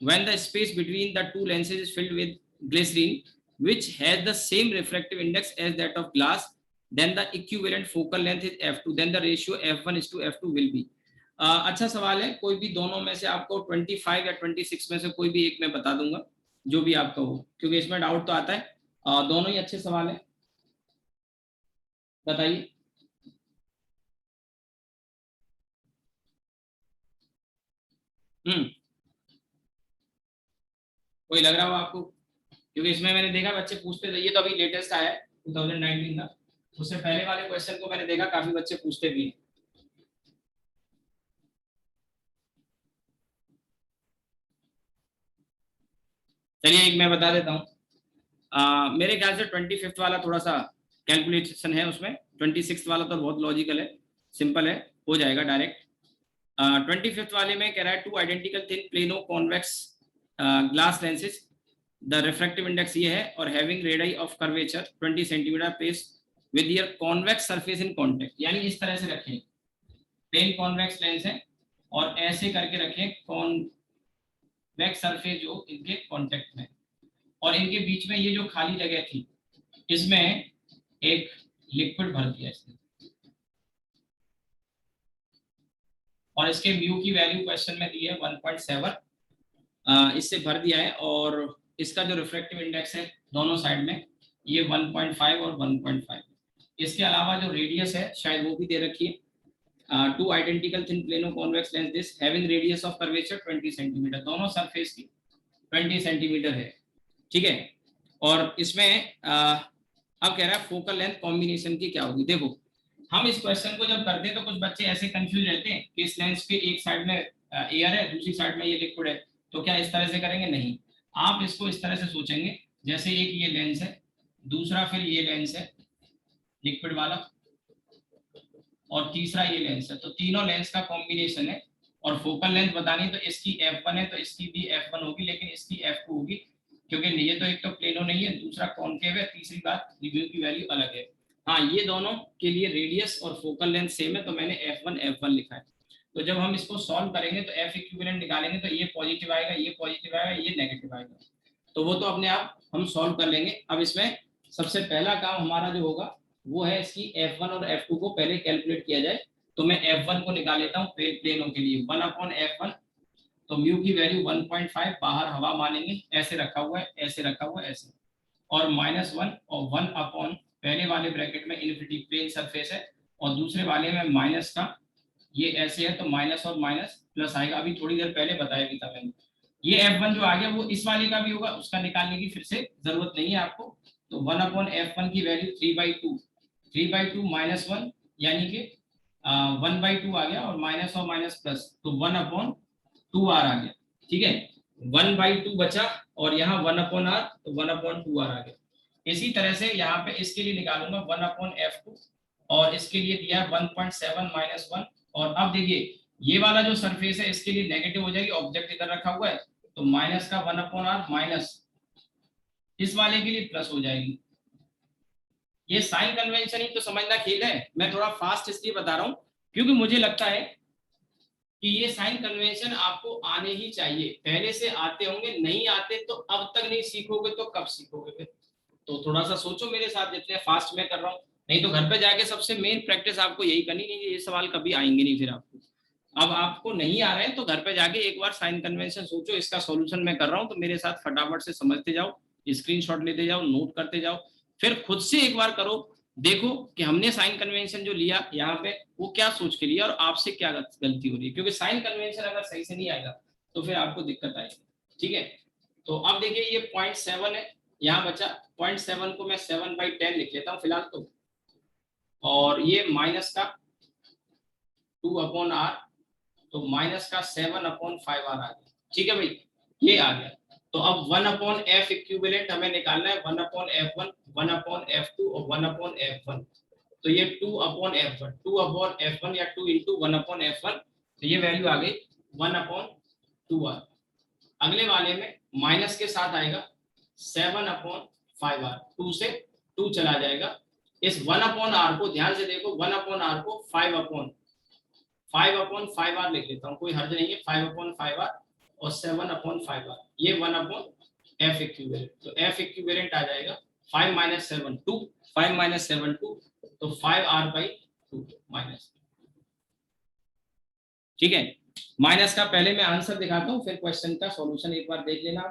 When the space between the two lenses is filled with glycerine which has the same refractive index as that of glass, then the equivalent focal length is f2, then the ratio f1:f2 will be. अच्छा सवाल है, कोई भी दोनों में से आपको 25 या 26 में से कोई भी एक मैं बता दूंगा, जो भी आपका हो, क्योंकि इसमें डाउट तो आता है। दोनों ही अच्छे सवाल है, बताइए। कोई लग रहा हो आपको, क्योंकि इसमें मैंने देखा बच्चे पूछते थे, ये तो अभी लेटेस्ट आया है 2019 का, उससे पहले वाले क्वेश्चन को मैंने देखा काफी बच्चे पूछते भी हैं। चलिए एक मैं बता देता हूँ, मेरे ख्याल से 25th वाला थोड़ा सा कैलकुलेशन है उसमें, 26th वाला तो बहुत लॉजिकल है, सिंपल है, हो जाएगा डायरेक्ट। 25th वाले में कह रहा है two identical thin plano convex glass lenses the refractive index ये है, और having radius of curvature 20 centimetre place with your convex surface in contact, यानी इस तरह से रखें, प्लेन कॉन्वेक्स लेंस है और ऐसे करके रखें कॉन्वेक्स सरफेस जो इनके कांटेक्ट में, और इनके बीच में ये जो खाली जगह थी इसमें एक लिक्विड भर दिया इसने, और इसके म्यू की वैल्यू क्वेश्चन में दी है 1.7, इससे भर दिया है, और इसका जो रिफ्रैक्टिव इंडेक्स है दोनों साइड में ये 1.5 और 1.5। इसके अलावा जो रेडियस है शायद वो भी दे रखी है, two identical thin plano convex lens this having radius of curvature 20 centimetre, दोनों सरफेस की 20 सेंटीमीटर है, ठीक है। और इसमें अब कह रहा है फोकल लेंथ कॉम्बिनेशन की क्या होगी। देखो हम इस क्वेश्चन को जब करते हैं तो कुछ बच्चे ऐसे कंफ्यूज रहते हैं कि इस लेंस के एक साइड में एयर है, दूसरी साइड में ये लिक्विड है, तो क्या इस तरह से करेंगे? नहीं, आप इसको इस तरह से सोचेंगे, जैसे एक ये लेंस है, दूसरा फिर ये लेंस है लिक्विड वाला, और तीसरा ये लेंस है, तो तीनों लेंस का कॉम्बिनेशन है, और फोकल लेंथ बतानी तो इसकी f1 है तो इसकी भी f1 होगी, लेकिन इसकी f2 होगी, क्योंकि ये तो एक तो प्लेनो नहीं है, दूसरा कॉन्केव है, तीसरी बात रिव्यू की वैल्यू अलग है। हाँ, ये दोनों के लिए रेडियस और फोकल लेंथ सेम है, तो मैंने f1 लिखा है। तो जब हम इसको सॉल्व करेंगे तो f इक्विवेलेंट निकालेंगे तो ये पॉजिटिव आएगा, ये पॉजिटिव आएगा, ये नेगेटिव आएगा, तो वो तो अपने आप हम सॉल्व कर लेंगे। अब इसमें सबसे पहला काम हमारा जो होगा वो है इसकी f1 और f2 को पहले कैलकुलेट किया जाए। तो मैं f1 को निकाल लेता हूँ प्लेनों के लिए, 1/f1, तो म्यू की वैल्यू 1.5, बाहर हवा मानेंगे, ऐसे रखा हुआ है, ऐसे रखा हुआ है, ऐसे, और -1 और 1 पहले वाले ब्रैकेट में इन्फिनिटी प्लेन सरफेस है, और दूसरे वाले में माइनस का ये ऐसे है, तो माइनस और माइनस प्लस आएगा, अभी थोड़ी देर पहले बताया भी था मैंने। ये f1 जो आ गया वो इस वाले का भी होगा, उसका निकालने की फिर से जरूरत नहीं है आपको। तो 1/f1 की वैल्यू 3/2 -1 यानी कि 1/2 आ गया, और माइनस और माइनस प्लस, तो 1/2r आ गया, ठीक है। 1/2 बचा, और यहाँ 1/r, तो 1/2r आ गया। इसी तरह से यहाँ पे इसके लिए निकालूंगा 1/f2, और इसके लिए दिया 1.7 -1, और अब देखिए ये वाला जो सरफेस है इसके लिए नेगेटिव हो जाएगी, ऑब्जेक्ट इधर रखा हुआ है, तो माइनस का 1/r माइनस, इस वाले के लिए प्लस हो जाएगी। ये साइन कन्वेंशन ही तो समझना खेल है, मैं थोड़ा फास्ट इसलिए बता रहा हूँ क्योंकि मुझे लगता है कि ये साइन कन्वेंशन आपको आने ही चाहिए, पहले से आते होंगे, नहीं आते तो अब तक नहीं सीखोगे तो कब सीखोगे फिर। तो थोड़ा सा सोचो मेरे साथ, जितने फास्ट मैं कर रहा हूँ, नहीं तो घर पे जाके सबसे मेन प्रैक्टिस आपको यही करनी, नहीं ये सवाल कभी आएंगे नहीं फिर आपको। अब आपको नहीं आ रहे हैं तो घर पे जाके एक बार साइन कन्वेंशन सोचो, इसका सॉल्यूशन मैं कर रहा हूँ, तो मेरे साथ फटाफट से समझते जाओ, स्क्रीनशॉट लेते जाओ, नोट करते जाओ, फिर खुद से एक बार करो, देखो कि हमने साइन कन्वेंशन जो लिया यहाँ पे वो क्या सोच के लिया और आपसे क्या गलती हो रही है, क्योंकि साइन कन्वेंशन अगर सही से नहीं आएगा तो फिर आपको दिक्कत आएगी, ठीक है। तो अब देखिए ये 0.7 है, यहाँ बचा 0.7 को मैं 7/10 लिख लेता हूँ फिलहाल तो, और ये माइनस का 2/r, तो माइनस का 7/5r आ गया, ठीक है भाई, ये आ गया। तो अब 1/f इक्विवेलेंट हमें निकालना है, 1/f1, 1/f2 और 1/f1, तो ये 2/f1 या 2 × 1/f1, तो ये वैल्यू आ गई 1/2r। अगले वाले में माइनस के साथ आएगा 7/5r, 2 से 2 चला जाएगा, इस 1/r को ध्यान से देखो, 1/r को 5/5r लिख लेता हूँ, कोई हर्ज नहीं है, 5/5r और 7/5r, ये 1/f इक्विवेलेंट, तो f इक्विवेलेंट आ जाएगा 5 - 7 2, 5 - 7 2, तो 5r/2 माइनस, ठीक है। माइनस का पहले मैं आंसर दिखाता हूँ, फिर क्वेश्चन का सॉल्यूशन एक बार देख लेना,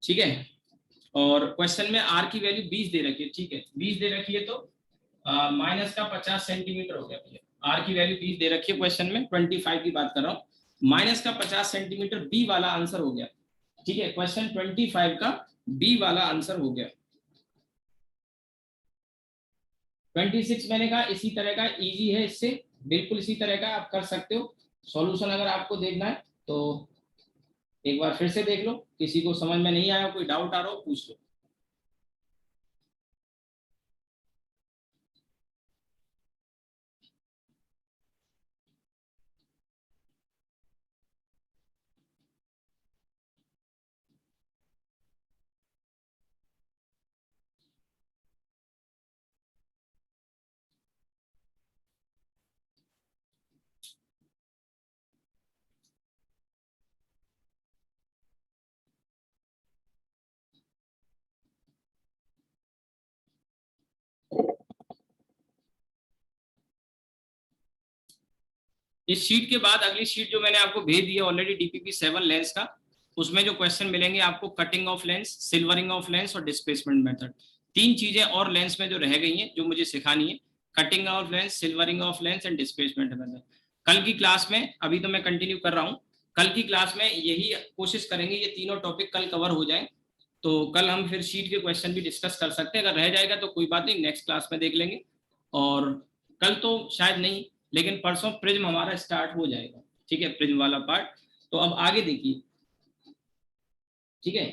ठीक है। और क्वेश्चन में r की वैल्यू 20 दे रखी है, ठीक है, 20 दे रखी है, तो माइनस का 50 सेंटीमीटर हो गया भैया, r की वैल्यू 20 दे रखी है क्वेश्चन में, 25 की बात कर रहा हूँ, माइनस का 50 सेंटीमीटर बी वाला आंसर हो गया, ठीक है, क्वेश्चन 25 का बी वाला आंसर हो गया। 26 मैंने कहा इसी तरह का इजी है, इससे बिल्कुल इसी तरह का आप कर सकते हो सॉल्यूशन, अगर आपको देखना है तो एक बार फिर से देख लो, किसी को समझ में नहीं आया, कोई डाउट आ रहा हो पूछ लो। इस शीट के बाद अगली शीट जो मैंने आपको भेज दी है ऑलरेडी DPP7 लेंस का, उसमें जो क्वेश्चन मिलेंगे आपको cutting of lens, silvering of lens और डिस्प्लेसमेंट मेथड, 3 चीजें और लेंस में जो रह गई हैं जो मुझे सिखानी है, cutting of lens, silvering of lens and displacement method. कल की क्लास में, अभी तो मैं कंटिन्यू कर रहा हूँ, कल की क्लास में यही कोशिश करेंगे ये तीनों टॉपिक कल कवर हो जाए, तो कल हम फिर शीट के क्वेश्चन भी डिस्कस कर सकते हैं। अगर रह जाएगा तो कोई बात नहीं, नेक्स्ट क्लास में देख लेंगे, और कल तो शायद नहीं, लेकिन परसों प्रिज्म हमारा स्टार्ट हो जाएगा, ठीक है, प्रिज्म वाला पार्ट। तो अब आगे देखिए, ठीक है,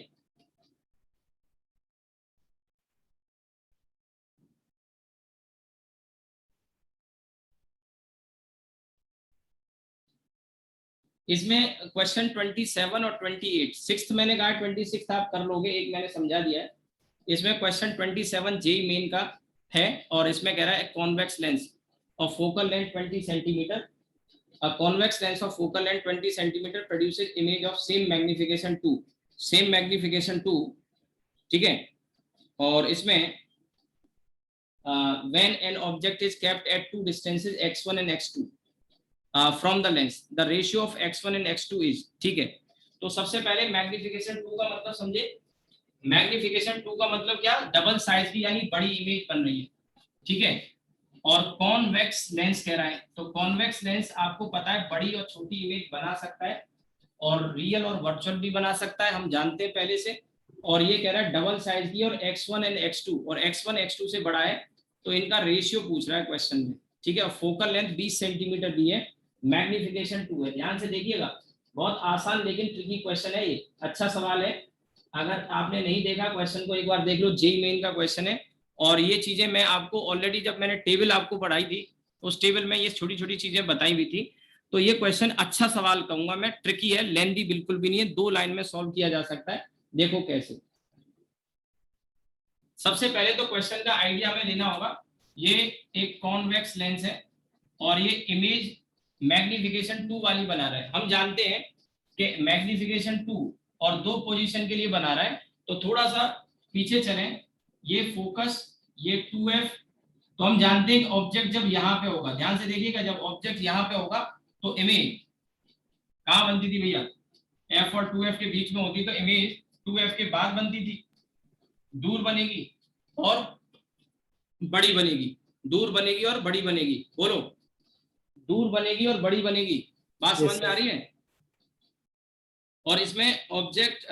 इसमें क्वेश्चन 27 और 28, सिक्स्थ मैंने कहा 26 आप कर लोगे, एक मैंने समझा दिया है। इसमें क्वेश्चन 27 जेई मेन का है, और इसमें कह रहा है convex lens of focal length 20 centimetre, a convex lens of focal length 20 centimeter produces image of same magnification 2, same magnification 2, ठीक है। और इसमें when an object is kept at two distances x1 and x2 from the lens, the ratio of x1 and x2 is, ठीक है। तो सबसे पहले magnification 2 का मतलब समझे, मैग्निफिकेशन 2 का मतलब क्या, डबल साइज की यानी बड़ी इमेज बन रही है, ठीक है। और कॉन्वेक्स लेंस कह रहा है, तो कॉन्वेक्स लेंस आपको पता है बड़ी और छोटी इमेज बना सकता है, और रियल और वर्चुअल भी बना सकता है, हम जानते हैं पहले से। और ये कह रहा है डबल साइज की, और x1 एंड x2, और x1 x2 से बड़ा है, तो इनका रेशियो पूछ रहा है क्वेश्चन में, ठीक है। और फोकल लेंथ 20 सेंटीमीटर दी है, मैग्निफिकेशन 2 है। ध्यान से देखिएगा, बहुत आसान लेकिन ट्रिकी क्वेश्चन है ये, अच्छा सवाल है। अगर आपने नहीं देखा क्वेश्चन को एक बार देख लो, जेई मेन का क्वेश्चन है। और ये चीजें मैं आपको ऑलरेडी जब मैंने टेबल आपको पढ़ाई थी, उस टेबल में ये छोटी छोटी चीजें बताई हुई थी। तो ये क्वेश्चन अच्छा सवाल कहूंगा मैं, ट्रिकी है, लेंथी बिल्कुल भी नहीं है, 2 लाइन में सॉल्व किया जा सकता है। देखो कैसे, सबसे पहले तो क्वेश्चन का आइडिया हमें लेना होगा। ये एक कॉन्वेक्स लेंस है, और ये इमेज मैग्निफिकेशन 2 वाली बना रहा है। हम जानते हैं कि मैग्निफिकेशन 2 और 2 पोजीशन के लिए बना रहा है। तो थोड़ा सा पीछे चलें, ये फोकस, ये 2f, तो हम जानते हैं कि ऑब्जेक्ट जब यहाँ पे होगा, ध्यान से देखिएगा, जब ऑब्जेक्ट यहाँ पे होगा तो इमेज कहाँ बनती थी भैया, f और 2f के बीच में होती, तो इमेज 2f के बाद बनती थी, दूर बनेगी और बड़ी बनेगी, दूर बनेगी और बड़ी बनेगी, बोलो, दूर बनेगी और बड़ी बनेगी, बात समझ में आ रही है। और इसमें ऑब्जेक्ट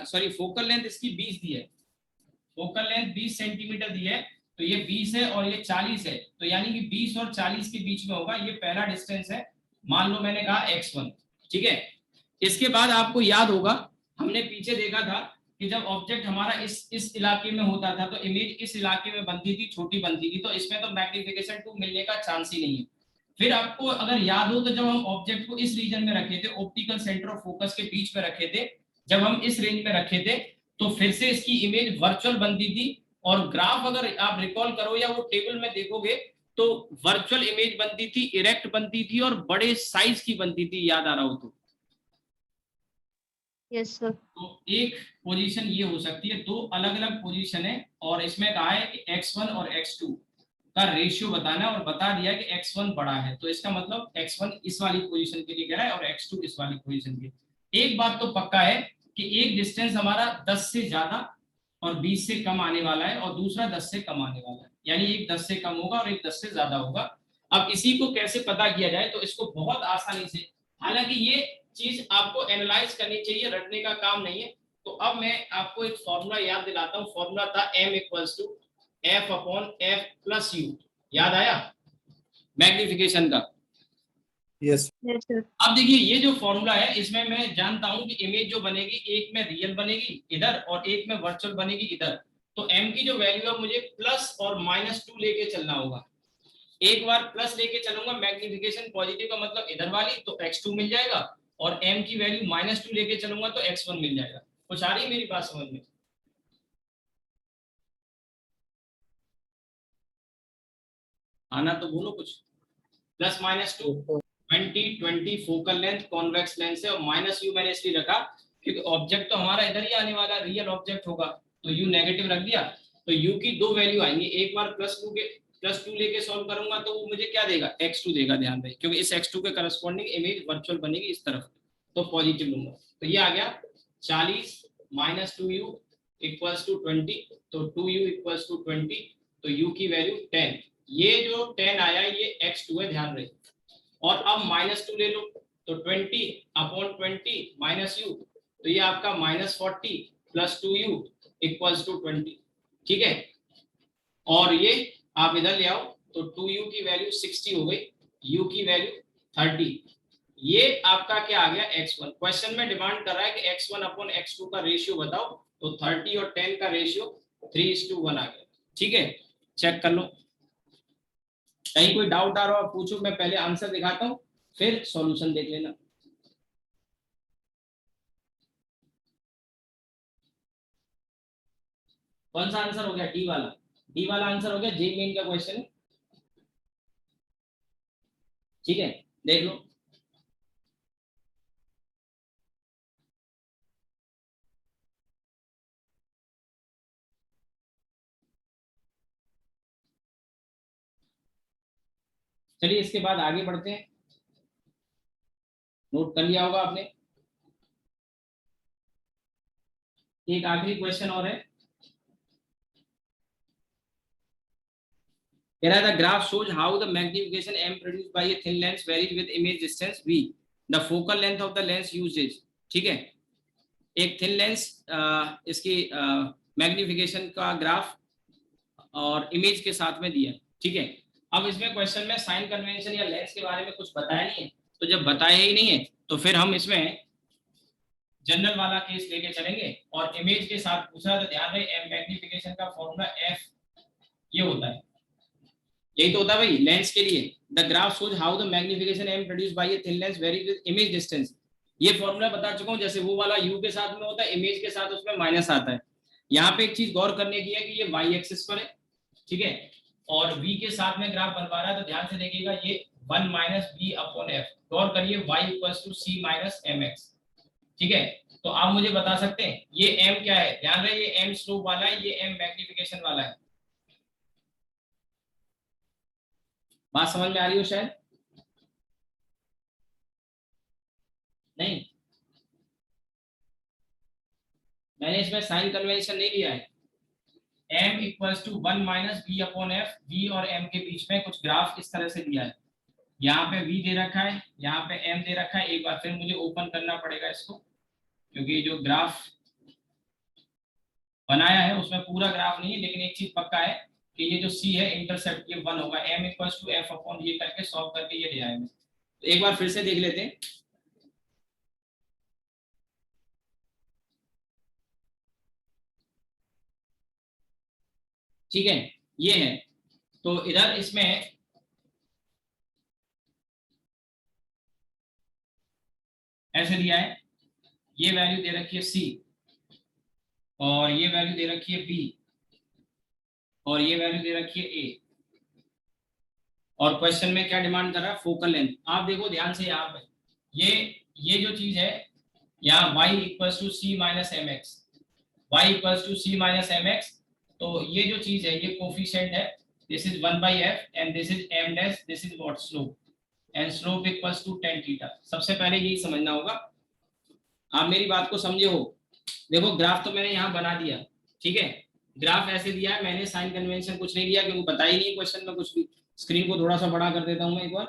सॉरी फोकल लेंथ इसकी 20 दी है, फोकल लेंथ 20 सेंटीमीटर दी है, तो ये 20 है और ये 40 है, तो यानी कि 20 और 40 के बीच में होगा, ये पहला डिस्टेंस है, मान लो मैंने कहा x1, ठीक है। इसके बाद आपको याद होगा, हमने पीछे देखा था कि जब ऑब्जेक्ट हमारा इस इलाके में होता था तो इमेज इस इलाके में बनती थी, छोटी बनती थी, तो इसमें तो मैग्निफिकेशन 2 मिलने का चांस ही नहीं है। फिर आपको अगर याद हो तो जब हम ऑब्जेक्ट को इस रीजन में रखे थे, ऑप्टिकल सेंटर ऑफ फोकस के बीच में रखे थे, जब हम इस रेंज में रखे थे, तो फिर से इसकी इमेज वर्चुअल बनती थी। और ग्राफ अगर आप रिकॉल करो या वो टेबल में देखोगे तो वर्चुअल इमेज बनती थी, इरेक्ट बनती थी और बड़े साइज की बनती थी, याद आ रहा हो तो। Yes sir. तो एक पोजीशन ये हो सकती है, 2 अलग अलग पोजीशन है, और इसमें कहा है कि x1 और x2 का रेशियो बताना, और बता दिया कि x1 बड़ा है, तो इसका मतलब x1 इस वाली पोजीशन के लिए कह रहा है और x2 इस वाली पोजीशन के। एक बात तो पक्का है कि एक डिस्टेंस हमारा 10 से ज्यादा और 20 से कम आने वाला है, और दूसरा 10 से कम आने वाला है, यानी एक 10 से कम होगा और एक 10 से ज्यादा होगा। अब इसी को कैसे पता किया जाए, तो इसको बहुत आसानी से, हालांकि ये चीज आपको एनालाइज करनी चाहिए, रटने का काम नहीं है। तो अब मैं आपको एक फॉर्मूला याद दिलाता हूँ, फॉर्मूला था m = f/f + u, याद आया मैग्निफिकेशन का? Yes yes sir. अब देखिए ये जो फॉर्मूला है, इसमें मैं जानता हूं कि इमेज जो बनेगी, एक में रियल बनेगी इधर और एक में वर्चुअल बनेगी इधर। तो m की जो वैल्यू है मुझे प्लस और -2 लेके चलना होगा। एक बार प्लस लेके चलूंगा, मैग्निफिकेशन पॉजिटिव का मतलब इधर वाली, तो x2 मिल जाएगा, और m की वैल्यू -2 लेके चलूंगा तो x1 मिल जाएगा। कुछ आ रही है मेरी बात समझ में? आना तो बोलो कुछ। +-2 20 फोकल लेंथ कॉन्वेक्स लेंस है, और -u मैंने इसलिए रखा क्योंकि ऑब्जेक्ट तो हमारा इधर ही आने वाला, रियल ऑब्जेक्ट होगा, तो u नेगेटिव रख दिया। तो u की 2 वैल्यू आएंगी, एक बार +2 के +2 लेके सॉल्व करूंगा तो वो मुझे क्या देगा, x2 देगा, ध्यान रहे, क्योंकि इस x2 के करस्पॉन्डिंग इमेज वर्चुअल बनेगी इस तरफ, तो पॉजिटिव लूंगा। तो ये आ गया 40 - 2u = 20, तो 2u = 20, तो u की वैल्यू 10। ये जो 10 आया ये x2 है, ध्यान रहे। और अब -2 ले लो, तो 20/20 - u, तो ये आपका -40 + 2u = 20, ठीक है। और ये आप इधर ले आओ, तो 2u की वैल्यू 60 हो गई, u की वैल्यू 30। ये आपका क्या आ गया, x1। क्वेश्चन में डिमांड कर रहा है कि x1/x2 का रेशियो बताओ, तो 30 और 10 का रेशियो 3:1 आ गया, ठीक है। चेक कर लो, कहीं कोई डाउट आ रहा हो पूछो, मैं पहले आंसर दिखाता हूं फिर सॉल्यूशन देख लेना। कौन सा आंसर हो गया, डी वाला? डी वाला आंसर हो गया, जे मेन का क्वेश्चन है, ठीक है, देख लो। चलिए इसके बाद आगे बढ़ते हैं, नोट कर लिया होगा आपने। एक आखिरी क्वेश्चन और है, कह रहा था graph shows how the magnification m produced by a thin lens varies with image distance v, the focal length of the lens used is, ठीक है। एक थिन लेंस इसकी मैग्निफिकेशन का ग्राफ और इमेज के साथ में दिया, ठीक है। अब इसमें क्वेश्चन में साइन कन्वेंशन या लेंस के बारे में कुछ बताया नहीं है, तो जब बताया ही नहीं है तो फिर हम इसमें जनरल वाला केस लेके चलेंगे, और इमेज के साथ पूछा तो ध्यान रहे m मैग्निफिकेशन का फॉर्मूला f ये होता है, यही तो होता है भाई लेंस के लिए। The graph shows how the magnification m produced by a thin lens varies with image distance, ये फॉर्मूला बता चुका हूं, जैसे वो वाला u के साथ में होता है, इमेज के साथ उसमें माइनस आता है। यहाँ पे एक चीज गौर करने की है कि ये y एक्सिस पर है, ठीक है, और v के साथ में ग्राफ बनवा रहा है, तो ध्यान से देखिएगा ये 1 - b/f, गौर करिए y = c - mx, ठीक है। तो आप मुझे बता सकते हैं ये m क्या है, ध्यान रहे ये m स्लोप वाला है, ये m मैग्निफिकेशन वाला है। बात समझ में आ रही हो शायद? नहीं, मैंने इसमें साइन कन्वेंशन नहीं लिया है। m = 1 - b/f, v और m के बीच में कुछ ग्राफ इस तरह से दिया है, यहाँ पे v दे रखा है, यहाँ पे m दे रखा है। एक बार फिर मुझे ओपन करना पड़ेगा इसको, क्योंकि जो ग्राफ बनाया है उसमें पूरा ग्राफ नहीं है, लेकिन एक चीज पक्का है कि ये जो c है इंटरसेप्ट ये 1 होगा, m = f/ ये करके सॉल्व करके ये ले आएंगे। तो एक बार फिर से देख लेते हैं, ठीक है, ये है। तो इधर इसमें ऐसे दिया है, ये वैल्यू दे रखी है c, और ये वैल्यू दे रखी है b, और ये वैल्यू दे रखी है a, और क्वेश्चन में क्या डिमांड कर रहा है, फोकल लेंथ। आप देखो ध्यान से, यहाँ पे ये जो चीज है, यहाँ y = c - mx, y = c - mx, तो ये जो चीज है ये कोफिशिएंट है, this is 1/f and this is m dash, this is what, slope, and slope = tan theta. सबसे पहले यही समझना होगा, आप मेरी बात को समझे हो। देखो ग्राफ तो मैंने यहाँ बना दिया, ठीक है, ग्राफ ऐसे दिया है, मैंने साइन कन्वेंशन कुछ नहीं लिया क्योंकि बताया ही नहीं क्वेश्चन में कुछ भी। स्क्रीन को थोड़ा सा बड़ा कर देता हूँ मैं एक बार,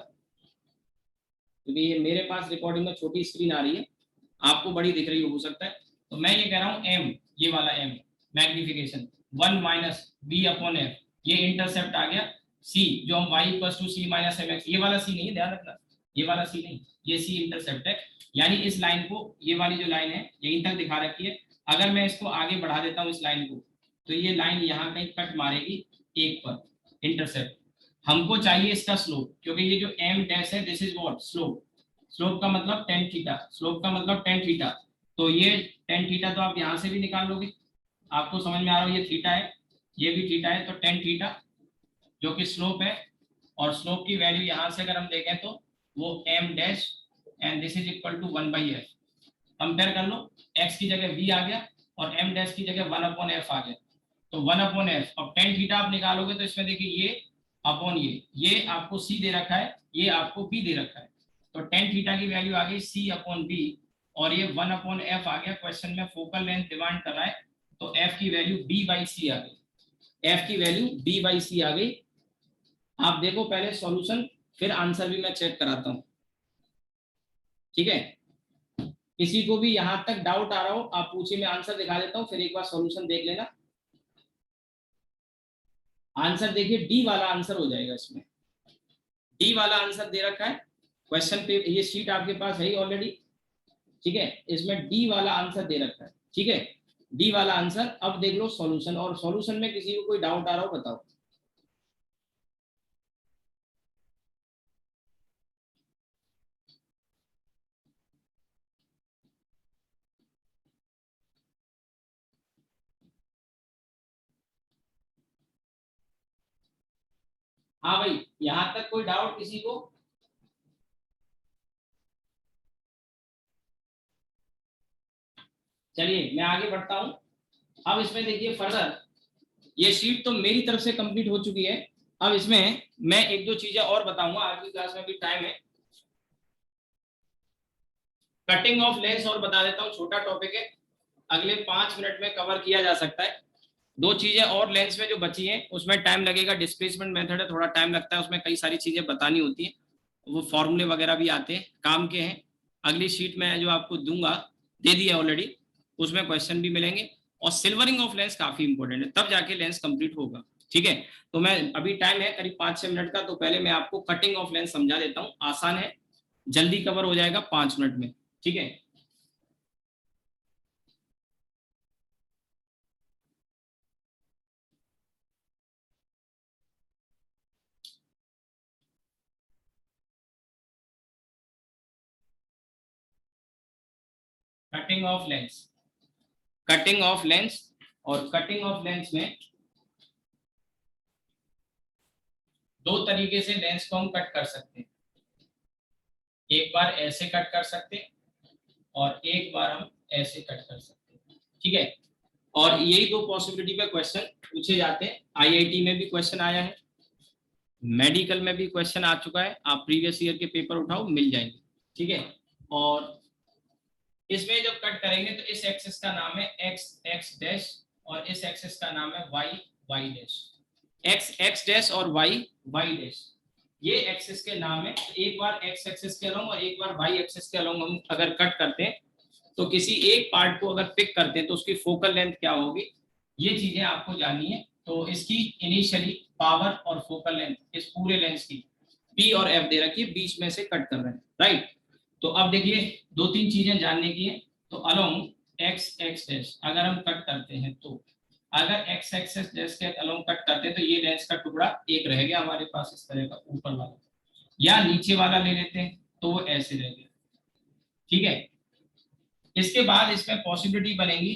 क्योंकि ये मेरे पास रिकॉर्डिंग में छोटी स्क्रीन आ रही है, आपको बड़ी दिख रही हो सकता है। तो मैं ये कह रहा हूँ m, ये वाला m मैग्निफिकेशन 1 - b/f, ये इंटरसेप्ट आ गया c, जो हम y = c - mx, ये वाला c नहीं है, ध्यान रखना, ये वाला c नहीं, ये c इंटरसेप्ट है, यानी इस लाइन को, ये वाली जो लाइन है यहीं तक दिखा रखी है। अगर मैं इसको आगे बढ़ा देता हूँ इस लाइन को, तो ये लाइन यहाँ कहीं कट मारेगी 1 पर, इंटरसेप्ट। हमको चाहिए इसका स्लोप, क्योंकि ये जो m डैश है this is what, slope, slope का मतलब tan थीटा, स्लोप का मतलब tan थीटा, तो ये tan थीटा तो आप यहाँ से भी निकाल लोगे, आपको समझ में आ रहा हो, ये थीटा है, ये भी थीटा है, तो tan थीटा जो कि स्लोप है, और स्लोप की वैल्यू यहाँ से अगर हम देखें तो वो m dash and this is = 1/f। Compare कर लो, x की जगह v आ गया और m डैश की जगह 1/f आ गया, तो 1/f, और tan थीटा आप निकालोगे तो इसमें देखिए ये अपॉन ये आपको सी दे रखा है, ये आपको बी दे रखा है, तो टेन थीटा की वैल्यू आ गई सी अपॉन बी, और ये 1 अपॉन एफ आ गया। क्वेश्चन में फोकल लेंथ डिमांड कर रहा है, तो एफ की वैल्यू बी बाई सी आ गई, एफ की वैल्यू बी बाई सी आ गई। आप देखो पहले सॉल्यूशन, फिर आंसर भी मैं चेक कराता हूं, ठीक है। किसी को भी यहां तक डाउट आ रहा हो आप पूछिए, मैं आंसर दिखा देता हूं, फिर एक बार सॉल्यूशन देख लेना। आंसर देखिए, डी वाला आंसर हो जाएगा इसमें, डी वाला आंसर दे रखा है क्वेश्चन पे, ये शीट आपके पास है ही ऑलरेडी, ठीक है। इसमें डी वाला आंसर दे रखा है, ठीक है, डी वाला आंसर। अब देख लो सॉल्यूशन, और सॉल्यूशन में किसी को कोई डाउट आ रहा हो बताओ। हाँ भाई, यहां तक कोई डाउट किसी को? चलिए मैं आगे बढ़ता हूं। अब इसमें देखिए फर्दर, ये शीट तो मेरी तरफ से कंप्लीट हो चुकी है। अब इसमें मैं एक दो चीजें और बताऊंगा, आज की क्लास में भी टाइम है। कटिंग ऑफ लेंस और बता देता हूँ, छोटा टॉपिक है, अगले 5 मिनट में कवर किया जा सकता है। दो चीजें और लेंस में जो बची हैं उसमें टाइम लगेगा, डिस्प्लेसमेंट मेथड है, थोड़ा टाइम लगता है, उसमें कई सारी चीजें बतानी होती हैं, वो फॉर्मूले वगैरह भी आते हैं, काम के हैं। अगली शीट में जो आपको दूंगा, दे दिया ऑलरेडी, उसमें क्वेश्चन भी मिलेंगे। और सिल्वरिंग ऑफ लेंस काफी इंपॉर्टेंट है, तब जाके लेंस कंप्लीट होगा, ठीक है। तो मैं अभी टाइम है करीब 5-6 मिनट का, तो पहले मैं आपको कटिंग ऑफ लेंस समझा देता हूँ, आसान है, जल्दी कवर हो जाएगा 5 मिनट में, ठीक है। Cutting of lens, cutting of lens, और कटिंग ऑफ लेंस में दो तरीके से लेंस को हम कट कर सकते हैं, एक बार ऐसे कट कर सकते हैं और एक बार हम ऐसे कट कर सकते हैं, ठीक है। और यही दो पॉसिबिलिटी पे क्वेश्चन पूछे जाते हैं, आईआईटी में भी क्वेश्चन आया है, मेडिकल में भी क्वेश्चन आ चुका है, आप प्रीवियस ईयर के पेपर उठाओ मिल जाएंगे, ठीक है। और इसमें जब कट करेंगे तो इस एक्सिस का नाम है एक्स एक्स डैश, और इस एक्सिस का नाम है Y Y dash, X X dash और वाई वाई डैश, ये एक्सिस के नाम है। एक बार एक्स एक्सिस के अलोंग और एक बार वाई एक्सिस के अलोंग हम अगर कट करते हैं, तो किसी एक पार्ट को अगर पिक करते हैं तो उसकी फोकल लेंथ क्या होगी, ये चीजें आपको जाननी है। तो इसकी इनिशियली पावर और फोकल लेंथ, इस पूरे लेंस की पी और एफ दे रखी है, बीच में से कट कर रहे हैं, राइट। तो अब देखिए दो तीन चीजें जानने की है। तो अलोंग एक्स एक्स डैश अगर हम कट करते हैं, तो अगर एक्स एक्स डैश के अलोंग कट करते हैं तो ये लेंस का टुकड़ा एक रह गया हमारे पास इस तरह का ऊपर वाला, या नीचे वाला ले लेते हैं तो वो ऐसे रह गया, ठीक है। इसके बाद इसमें पॉसिबिलिटी बनेगी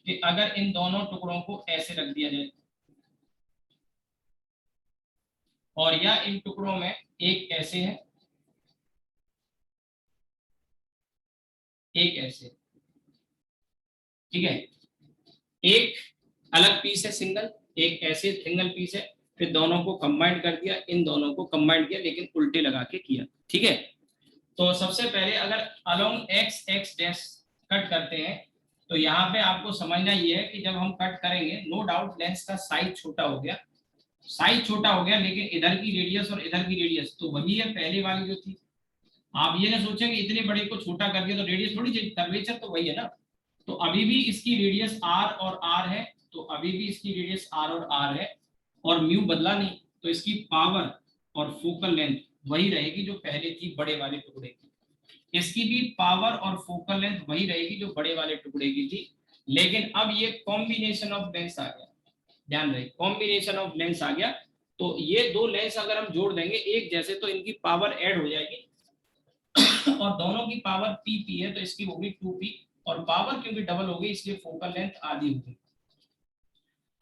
कि अगर इन दोनों टुकड़ों को ऐसे रख दिया जाए, और या इन टुकड़ों में एक ऐसे है एक ऐसे, ठीक है। एक अलग पीस है सिंगल, एक ऐसे सिंगल पीस है, फिर दोनों को कंबाइन कर दिया, इन दोनों को कंबाइन किया लेकिन उल्टे लगा के किया, ठीक है। तो सबसे पहले अगर along x X dash cut करते हैं, तो यहाँ पे आपको समझना ये है कि जब हम कट करेंगे, नो डाउट लेंस का साइज छोटा हो गया, साइज छोटा हो गया, लेकिन इधर की रेडियस और इधर की रेडियस तो वही है पहले वाली जो थी। आप ये ना सोचेंगे इतने बड़े को छोटा कर दिया तो रेडियस थोड़ी चेंज, कर्वेचर तो वही है ना। तो अभी भी इसकी रेडियस आर और आर है, तो अभी भी इसकी रेडियस आर और आर है, और म्यू बदला नहीं, तो इसकी पावर और फोकल लेंथ वही रहेगी जो पहले थी बड़े वाले टुकड़े की। इसकी भी पावर और फोकल लेंथ वही रहेगी जो बड़े वाले टुकड़े की थी, लेकिन अब ये कॉम्बिनेशन ऑफ लेंस आ गया, ध्यान रहे कॉम्बिनेशन ऑफ लेंस आ गया। तो ये दो लेंस अगर हम जोड़ देंगे एक जैसे, तो इनकी पावर ऐड हो जाएगी, और दोनों की पावर पी पी है तो इसकी होगी 2p, और पावर क्योंकि डबल हो गई इसलिए फोकल लेंथ आधी होगी।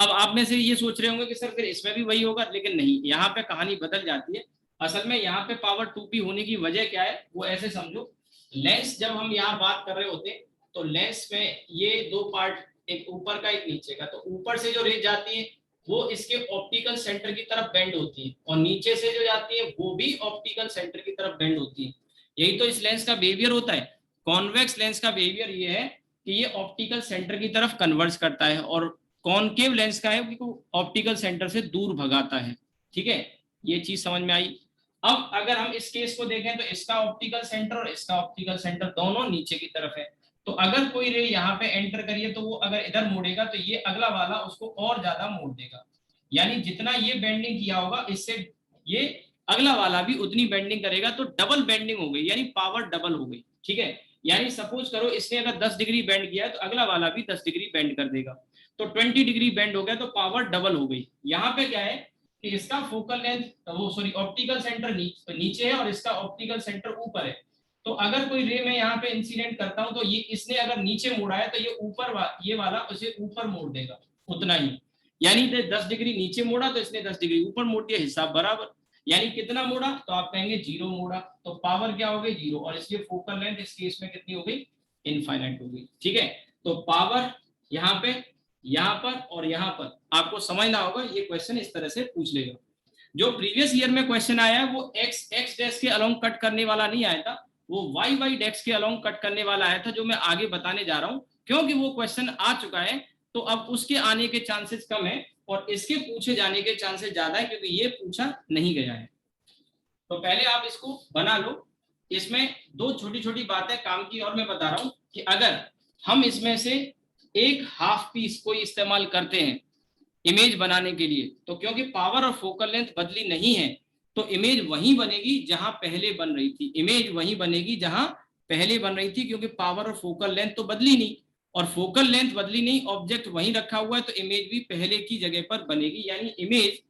अब आप में से ये सोच रहे होंगे कि सर फिर इसमें भी वही होगा, लेकिन नहीं, यहाँ पे कहानी बदल जाती है। असल में यहाँ पे पावर 2p होने की वजह क्या है वो ऐसे समझो, लेंस जब हम यहाँ बात कर रहे होते तो लेंस में ये दो पार्ट, एक ऊपर का एक नीचे का, तो ऊपर से जो रेज जाती है वो इसके ऑप्टिकल सेंटर की तरफ बेंड होती है, और नीचे से जो जाती है वो भी ऑप्टिकल सेंटर की तरफ बेंड होती है। यही तो इस लेंस का बिहेवियर होता है। कॉन्वेक्स लेंस का बिहेवियर ये है कि ये ऑप्टिकल सेंटर की तरफ कन्वर्ज करता है, और कॉनकेव लेंस का है कि वो ऑप्टिकल सेंटर से दूर भगाता है। ठीक है, ये चीज समझ में आई। अब अगर हम इस केस को देखें तो इसका ऑप्टिकल सेंटर और इसका ऑप्टिकल सेंटर दोनों नीचे की तरफ है। तो अगर कोई रे यहाँ पे एंटर करिए तो वो अगर इधर मुड़ेगा तो ये अगला वाला उसको और ज्यादा मोड़ देगा, यानी जितना ये बेंडिंग किया होगा इससे ये अगला वाला भी उतनी बेंडिंग करेगा, तो डबल बेंडिंग हो गई, यानी पावर डबल हो गई। ठीक है, यानी सपोज करो इसने अगर 10 डिग्री बेंड किया है तो अगला वाला भी 10 डिग्री बेंड कर देगा, तो 20 डिग्री बेंड हो गया, तो पावर डबल हो गई। यहाँ पे क्या है कि इसका फोकल लेंथ वो सॉरी ऑप्टिकल सेंटर नीचे है और इसका ऑप्टिकल सेंटर ऊपर है। तो अगर कोई रे मैं यहाँ पे इंसिडेंट करता हूं तो ये इसने अगर नीचे मोड़ा है तो ये ऊपर ये वाला उसे ऊपर मोड़ देगा उतना ही, यानी 10 डिग्री नीचे मोड़ा तो इसने 10 डिग्री ऊपर मोड़ दिया, हिसाब बराबर। यानी कितना मोड़ा, तो आप कहेंगे 0 मोड़ा, तो पावर क्या हो गई 0, और इसलिए फोकल लेंथ इस केस में कितनी हो गई, इनफाइनाइट हो गई। ठीक है, तो पावर यहाँ पे, यहाँ पर और यहाँ पर आपको समझना होगा। ये क्वेश्चन इस तरह से पूछ लेगा। जो प्रीवियस ईयर में क्वेश्चन आया है वो एक्स डैश के अलोंग कट करने वाला नहीं आया था, वो वाई डैश के अलोंग कट करने वाला आया था, जो मैं आगे बताने जा रहा हूं। क्योंकि वो क्वेश्चन आ चुका है तो अब उसके आने के चांसेस कम है और इसके पूछे जाने के चांसेस ज्यादा है, क्योंकि ये पूछा नहीं गया है। तो पहले आप इसको बना लो। इसमें दो छोटी छोटी बातें काम की और मैं बता रहा हूं कि अगर हम इसमें से एक हाफ पीस कोई इस्तेमाल करते हैं इमेज बनाने के लिए, तो क्योंकि पावर और फोकल लेंथ बदली नहीं है तो इमेज वहीं बनेगी जहां पहले बन रही थी, इमेज वहीं बनेगी जहां पहले बन रही थी, क्योंकि पावर और फोकल लेंथ तो बदली नहीं और फोकल लेंथ बदली नहीं, ऑब्जेक्ट वहीं रखा हुआ है, तो इमेज भी पहले की जगह पर बनेगी। यानी इमेज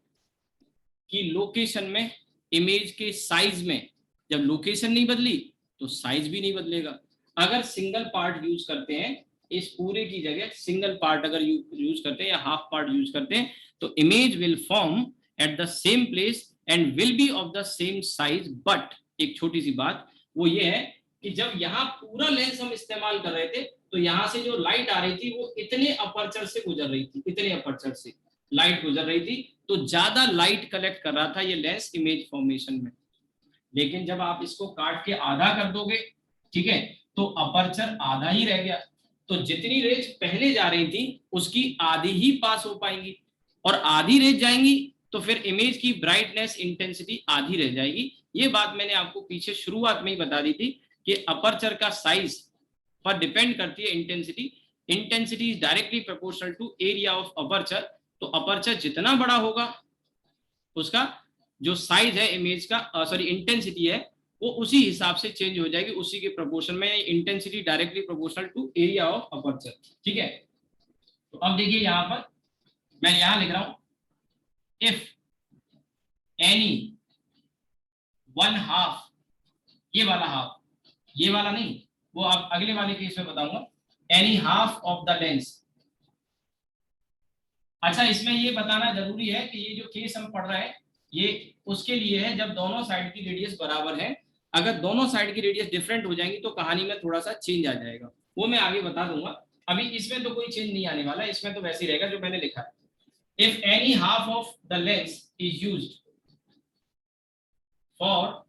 की लोकेशन में, इमेज के साइज में जब लोकेशन नहीं बदली तो साइज भी नहीं बदलेगा। अगर सिंगल पार्ट यूज करते हैं, इस पूरे की जगह सिंगल पार्ट अगर यूज करते हैं या हाफ पार्ट यूज करते हैं, तो image will form at the same place and will be of the same size. But एक छोटी सी बात वो ये है कि जब यहाँ पूरा लेंस हम इस्तेमाल कर रहे थे तो यहाँ से जो लाइट आ रही थी वो इतने अपर्चर से गुजर रही थी, इतने अपर्चर से लाइट गुजर रही थी, तो ज्यादा लाइट कलेक्ट कर रहा था ये लेंस इमेज फॉर्मेशन में। लेकिन जब आप इसको काट के आधा कर दोगे, ठीक है, तो अपर्चर आधा ही रह गया, तो जितनी रेज पहले जा रही थी उसकी आधी ही पास हो पाएंगी, और आधी रेज जाएंगी तो फिर इमेज की ब्राइटनेस इंटेंसिटी आधी रह जाएगी। ये बात मैंने आपको पीछे शुरुआत में ही बता दी थी कि अपर्चर का साइज पर डिपेंड करती है intensity. Intensity is directly proportional to area of aperture. तो अपर्चर जितना बड़ा होगा उसका जो साइज है इमेज का सॉरी इंटेंसिटी है वो उसी हिसाब से चेंज हो जाएगी, उसी के प्रोपोर्शन में। Intensity directly proportional to area of aperture. ठीक है, तो अब देखिए यहां पर मैं यहां लिख रहा हूं इफ एनी वन हाफ, ये वाला हाफ, ये वाला नहीं, वो आप अगले वाले केस में बताऊंगा, any half of the lens. अच्छा, इसमें ये बताना जरूरी है कि ये जो केस हम पढ़ रहे हैं ये उसके लिए है जब दोनों साइड की रेडियस बराबर है। अगर दोनों साइड की रेडियस डिफरेंट हो जाएंगी तो कहानी में थोड़ा सा चेंज आ जाएगा, वो मैं आगे बता दूंगा। अभी इसमें तो कोई चेंज नहीं आने वाला, इसमें तो वैसे ही रहेगा जो मैंने लिखा है। If any half of the lens is used for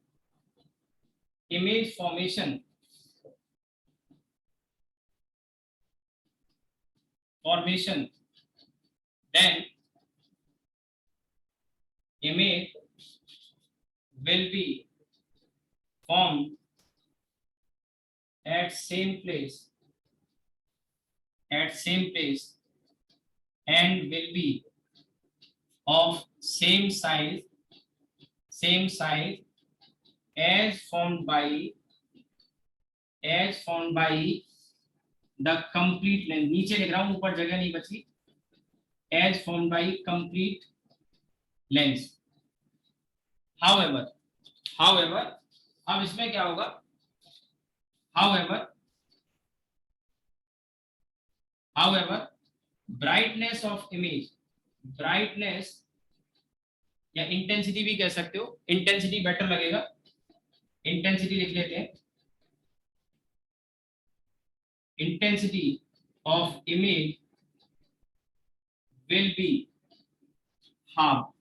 image formation then image will be formed at same place and will be of same size as formed by the complete length। नीचे लिख रहा हूं, ऊपर जगह नहीं बची। as formed by complete length। however अब इसमें क्या होगा, however brightness of image, brightness या इंटेंसिटी भी कह सकते हो, इंटेंसिटी बेटर लगेगा, इंटेंसिटी लिख लेते हैं। Intensity of image will be half,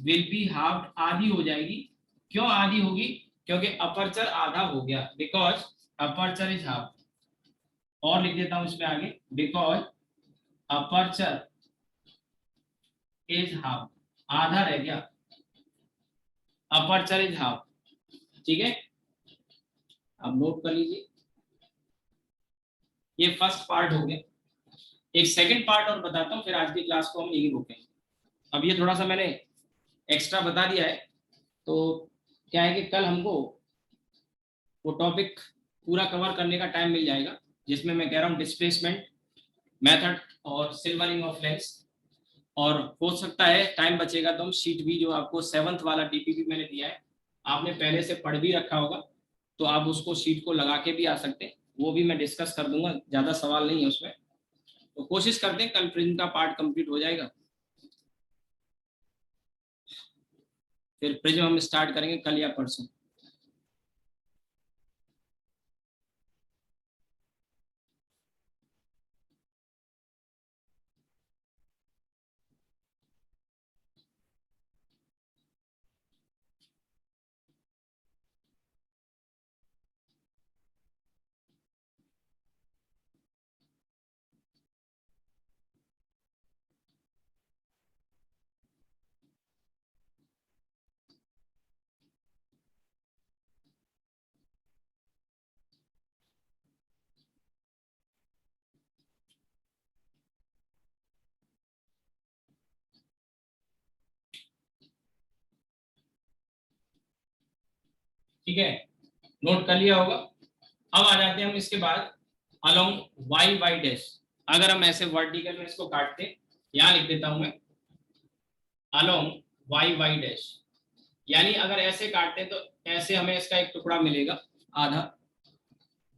will be half आधी हो जाएगी। क्यों आधी होगी? क्योंकि अपर्चर आधा हो गया, बिकॉज अपर्चर इज हाफ। और लिख देता हूं इसमें आगे, बिकॉज अपर्चर इज हाफ, आधा रह गया, अपर्चर इज हाफ। ठीक है, अब नोट कर लीजिए, ये फर्स्ट पार्ट हो गया। एक सेकंड पार्ट और बताता हूं, फिर आज की क्लास को हम यही रोकेंगे। अब ये थोड़ा सा मैंने एक्स्ट्रा बता दिया है, तो क्या है कि कल हमको वो टॉपिक पूरा कवर करने का टाइम मिल जाएगा, जिसमें मैं कह रहा हूँ डिस्प्लेसमेंट मेथड और सिल्वरिंग ऑफ लेंस। और हो सकता है टाइम बचेगा तो हम शीट भी, जो आपको 7th वाला टीपीपी मैंने दिया है, आपने पहले से पढ़ भी रखा होगा, तो आप उसको शीट को लगा के भी आ सकते हैं, वो भी मैं डिस्कस कर दूंगा, ज़्यादा सवाल नहीं है उसमें। तो कोशिश करते हैं कल प्रिज्म का पार्ट कंप्लीट हो जाएगा, फिर प्रिज्म हम स्टार्ट करेंगे कल या परसों। ठीक है, नोट कर लिया होगा। अब आ जाते हैं हम इसके बाद अलोंग वाई वाई डैश। अगर हम ऐसे वर्टिकल में इसको काटते हैं, यहाँ लिख देता हूं मैं अलोंग वाई वाई डैश, यानी अगर ऐसे काटते हैं तो ऐसे हमें इसका एक टुकड़ा मिलेगा आधा,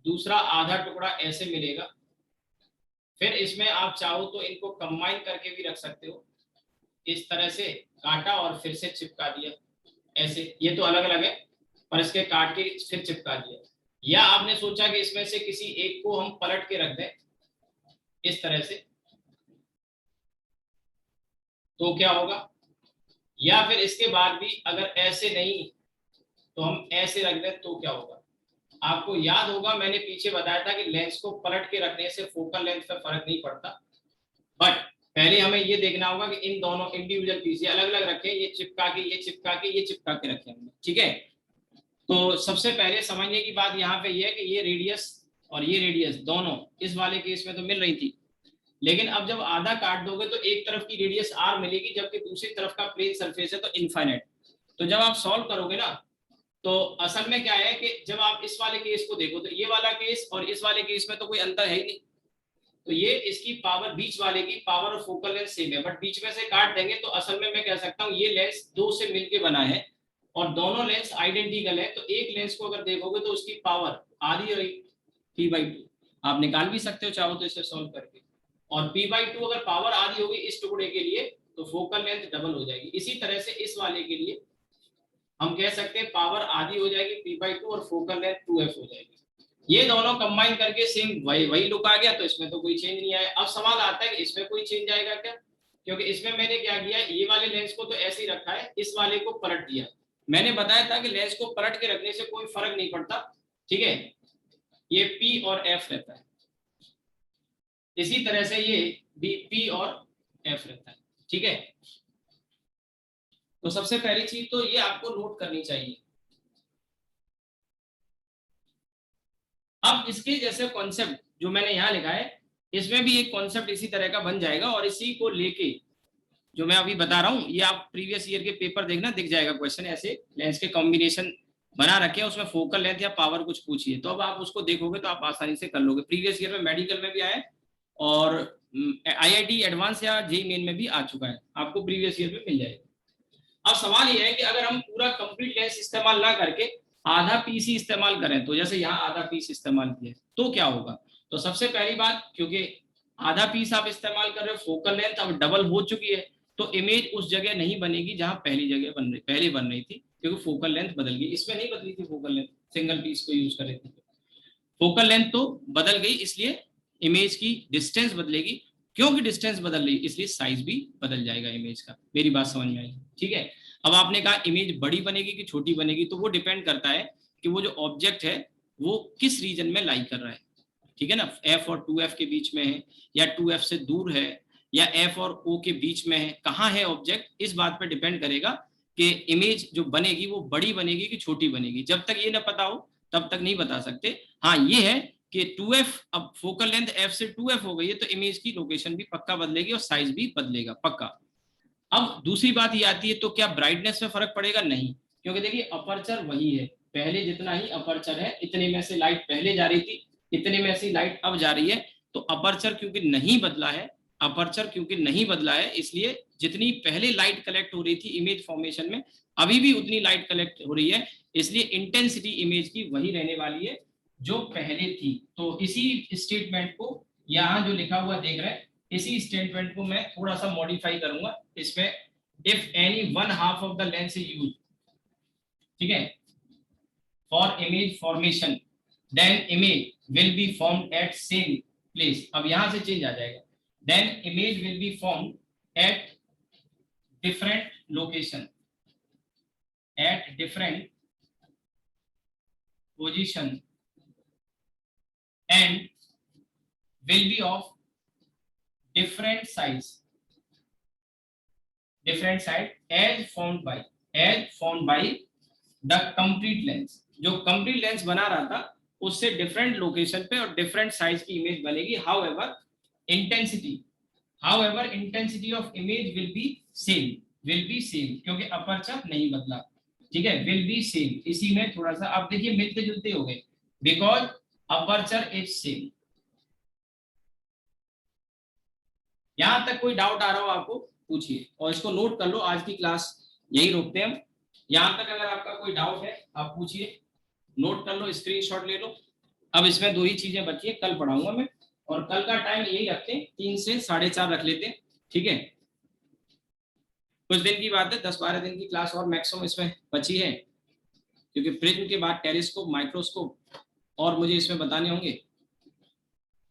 दूसरा आधा टुकड़ा ऐसे मिलेगा, फिर इसमें आप चाहो तो इनको कंबाइन करके भी रख सकते हो, इस तरह से काटा और फिर से चिपका दिया ऐसे, ये तो अलग अलग है, पर इसके काट के फिर चिपका दिया। या आपने सोचा कि इसमें से किसी एक को हम पलट के रख दें इस तरह से, तो क्या होगा? या फिर इसके बाद भी अगर ऐसे नहीं तो हम ऐसे रख दें तो क्या होगा? आपको याद होगा मैंने पीछे बताया था कि लेंस को पलट के रखने से फोकल लेंथ पे फर्क नहीं पड़ता, बट पहले हमें ये देखना होगा कि इन दोनों इंडिविजुअल पीस ये अलग अलग रखे, ये चिपका के ये चिपका के ये चिपका के रखे हमने। ठीक है, तो सबसे पहले समझने की बात यहाँ पे ये है कि ये रेडियस और ये रेडियस दोनों इस वाले केस में तो मिल रही थी, लेकिन अब जब आधा काट दोगे तो एक तरफ की रेडियस r मिलेगी, जबकि दूसरी तरफ का प्लेन सरफेस है तो इनफाइनाइट। तो जब आप सॉल्व करोगे ना, तो असल में क्या है कि जब आप इस वाले केस को देखो तो ये वाला केस और इस वाले केस में तो कोई अंतर है ही नहीं, तो ये इसकी पावर, बीच वाले की पावर और फोकल लेंथ सेम है, बट बीच में से काट देंगे तो असल में मैं कह सकता हूँ ये लेंस दो से मिलके बना है और दोनों लेंस आइडेंटिकल है, तो एक लेंस को अगर देखोगे तो उसकी पावर आधी रही p/2, आप निकाल भी सकते हो चाहो तो इसे सॉल्व करके, और p/2 अगर पावर आधी होगी इस टुकड़े के लिए तो फोकल लेंथ डबल हो जाएगी। इसी तरह से इस वाले के लिए हम कह सकते हैं पावर आधी हो जाएगी p/2 और फोकल लेंथ 2f हो जाएगी। ये दोनों कंबाइन करके सेम वही लुक आ गया, तो इसमें तो कोई चेंज नहीं आया। अब सवाल आता है कि इसमें कोई चेंज आएगा क्या? क्योंकि इसमें मैंने क्या किया, ये वाले लेंस को तो ऐसे ही रखा है, इस वाले को पलट दिया। मैंने बताया था कि लेंस को पलट के रखने से कोई फर्क नहीं पड़ता, ठीक है, ये P और F रहता है, इसी तरह से ये भी P और F रहता है। ठीक है, तो सबसे पहली चीज तो ये आपको नोट करनी चाहिए। अब इसके जैसे कॉन्सेप्ट जो मैंने यहाँ लिखा है, इसमें भी एक कॉन्सेप्ट इसी तरह का बन जाएगा, और इसी को लेके जो मैं अभी बता रहा हूँ ये आप प्रीवियस ईयर के पेपर देखना, दिख जाएगा क्वेश्चन, ऐसे लेंस के कॉम्बिनेशन बना रखे हैं, उसमें फोकल लेंथ या पावर कुछ पूछिए, तो अब आप उसको देखोगे तो आप आसानी से कर लोगे। प्रीवियस ईयर में मेडिकल में भी आया और IIT एडवांस या JEE मेन में भी आ चुका है, आपको प्रीवियस ईयर में मिल जाएगा। अब सवाल ये है कि अगर हम पूरा कंप्लीट लेंस इस्तेमाल ना करके आधा पीस ही इस्तेमाल करें, तो जैसे यहाँ आधा पीस इस्तेमाल किया तो क्या होगा? तो सबसे पहली बात, क्योंकि आधा पीस आप इस्तेमाल कर रहे हो, फोकल लेंथ अब डबल हो चुकी है, तो इमेज उस जगह नहीं बनेगी जहां पहले बन रही थी, क्योंकि फोकल लेंथ बदल गई। इसमें नहीं बदली थी फोकल लेंथ, सिंगल पीस को यूज कर रहे थे, फोकल लेंथ तो बदल गई, इसलिए इमेज की डिस्टेंस बदलेगी, क्योंकि डिस्टेंस बदल रही है इसलिए साइज भी बदल जाएगा इमेज का। मेरी बात समझ में आई? ठीक है। अब आपने कहा इमेज बड़ी बनेगी कि छोटी बनेगी, तो वो डिपेंड करता है कि वो जो ऑब्जेक्ट है वो किस रीजन में लाई कर रहा है। ठीक है ना, F और 2F के बीच में है या 2F से दूर है या F और O के बीच में है, कहाँ है ऑब्जेक्ट, इस बात पे डिपेंड करेगा कि इमेज जो बनेगी वो बड़ी बनेगी कि छोटी बनेगी। जब तक ये ना पता हो तब तक नहीं बता सकते। हाँ ये है कि 2F, अब फोकल लेंथ F से 2F हो गई है तो इमेज की लोकेशन भी पक्का बदलेगी और साइज भी बदलेगा पक्का। अब दूसरी बात ये आती है, तो क्या ब्राइटनेस में फर्क पड़ेगा? नहीं, क्योंकि देखिए अपर्चर वही है, पहले जितना ही अपर्चर है इतने में से लाइट पहले जा रही थी, इतने में से लाइट अब जा रही है। तो अपर्चर क्योंकि नहीं बदला है, अपर्चर क्योंकि नहीं बदला है, इसलिए जितनी पहले लाइट कलेक्ट हो रही थी इमेज फॉर्मेशन में अभी भी उतनी लाइट कलेक्ट हो रही है, इसलिए इंटेंसिटी इमेज की वही रहने वाली है जो पहले थी। तो इसी स्टेटमेंट को यहाँ जो लिखा हुआ देख रहे हैं, इसी स्टेटमेंट को मैं थोड़ा सा मॉडिफाई करूंगा इसमें, if any one half of the lens is used, ठीक है, for image formation then image will be formed at same place. अब यहां से चेंज आ जाएगा, then image will be formed at different location, at different position and will be of different size as formed by the complete lens। जो complete lens बना रहा था उससे different location पे और different size की image बनेगी। however intensity of image will be same क्योंकि aperture नहीं बदला। ठीक है, will be same। इसी में थोड़ा सा आप देखिए मिलते जुलते हो गए, because aperture is same। यहां तक कोई डाउट आ रहा हो आपको पूछिए, और इसको नोट कर लो, आज की क्लास यही रोकते हैं हम। यहां तक अगर आपका कोई डाउट है आप पूछिए, नोट कर लो, स्क्रीनशॉट ले लो। अब इसमें दो ही चीजें बची है, कल पढ़ाऊंगा मैं, और कल का टाइम यही रखते हैं 3 से 4:30 रख लेते हैं। ठीक है, कुछ दिन की बात है, 10-12 दिन की क्लास और मैक्सिमम इसमें बची है, क्योंकि प्रिज्म के बाद टेलीस्कोप, माइक्रोस्कोप और मुझे इसमें बताने होंगे,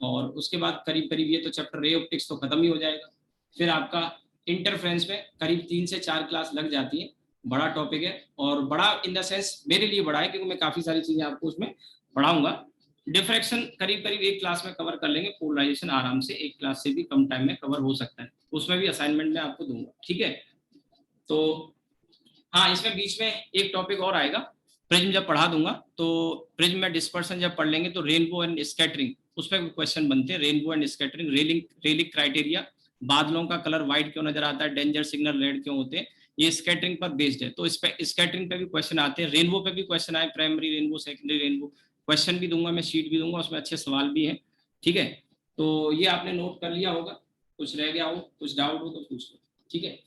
और उसके बाद करीब करीब ये तो चैप्टर रे ऑप्टिक्स तो खत्म ही हो जाएगा। फिर आपका इंटरफ्रेंस में करीब 3 से 4 क्लास लग जाती है। बड़ा टॉपिक है, और बड़ा इन द सेंस मेरे लिए बड़ा है क्योंकि मैं काफी सारी चीजें आपको उसमें पढ़ाऊंगा। डिफ्रैक्शन करीब करीब एक क्लास में कवर कर लेंगे, पोलराइजेशन आराम से एक क्लास से भी कम टाइम में कवर हो सकता है, उसमें भी असाइनमेंट में आपको दूंगा। ठीक है, तो हाँ इसमें बीच में एक टॉपिक और आएगा, प्रिज्म जब पढ़ा दूंगा तो प्रिज्म में डिस्पर्सन जब पढ़ लेंगे तो रेनबो एंड स्कैटरिंग, उस पर क्वेश्चन बनते हैं। Rainbow and scattering, relic criteria, बादलों का कलर व्हाइट क्यों नजर आता है, डेंजर सिग्नल रेड क्यों होते हैं, ये स्कैटरिंग पर बेस्ड है। तो इस पे स्कैटरिंग पे भी क्वेश्चन आते हैं, रेनबो पे भी क्वेश्चन आए, primary rainbow, secondary rainbow, question भी दूंगा मैं, शीट भी दूंगा, उसमें अच्छे सवाल भी है। ठीक है, तो ये आपने नोट कर लिया होगा, कुछ रह गया हो, कुछ डाउट हो तो पूछ लो। ठीक है।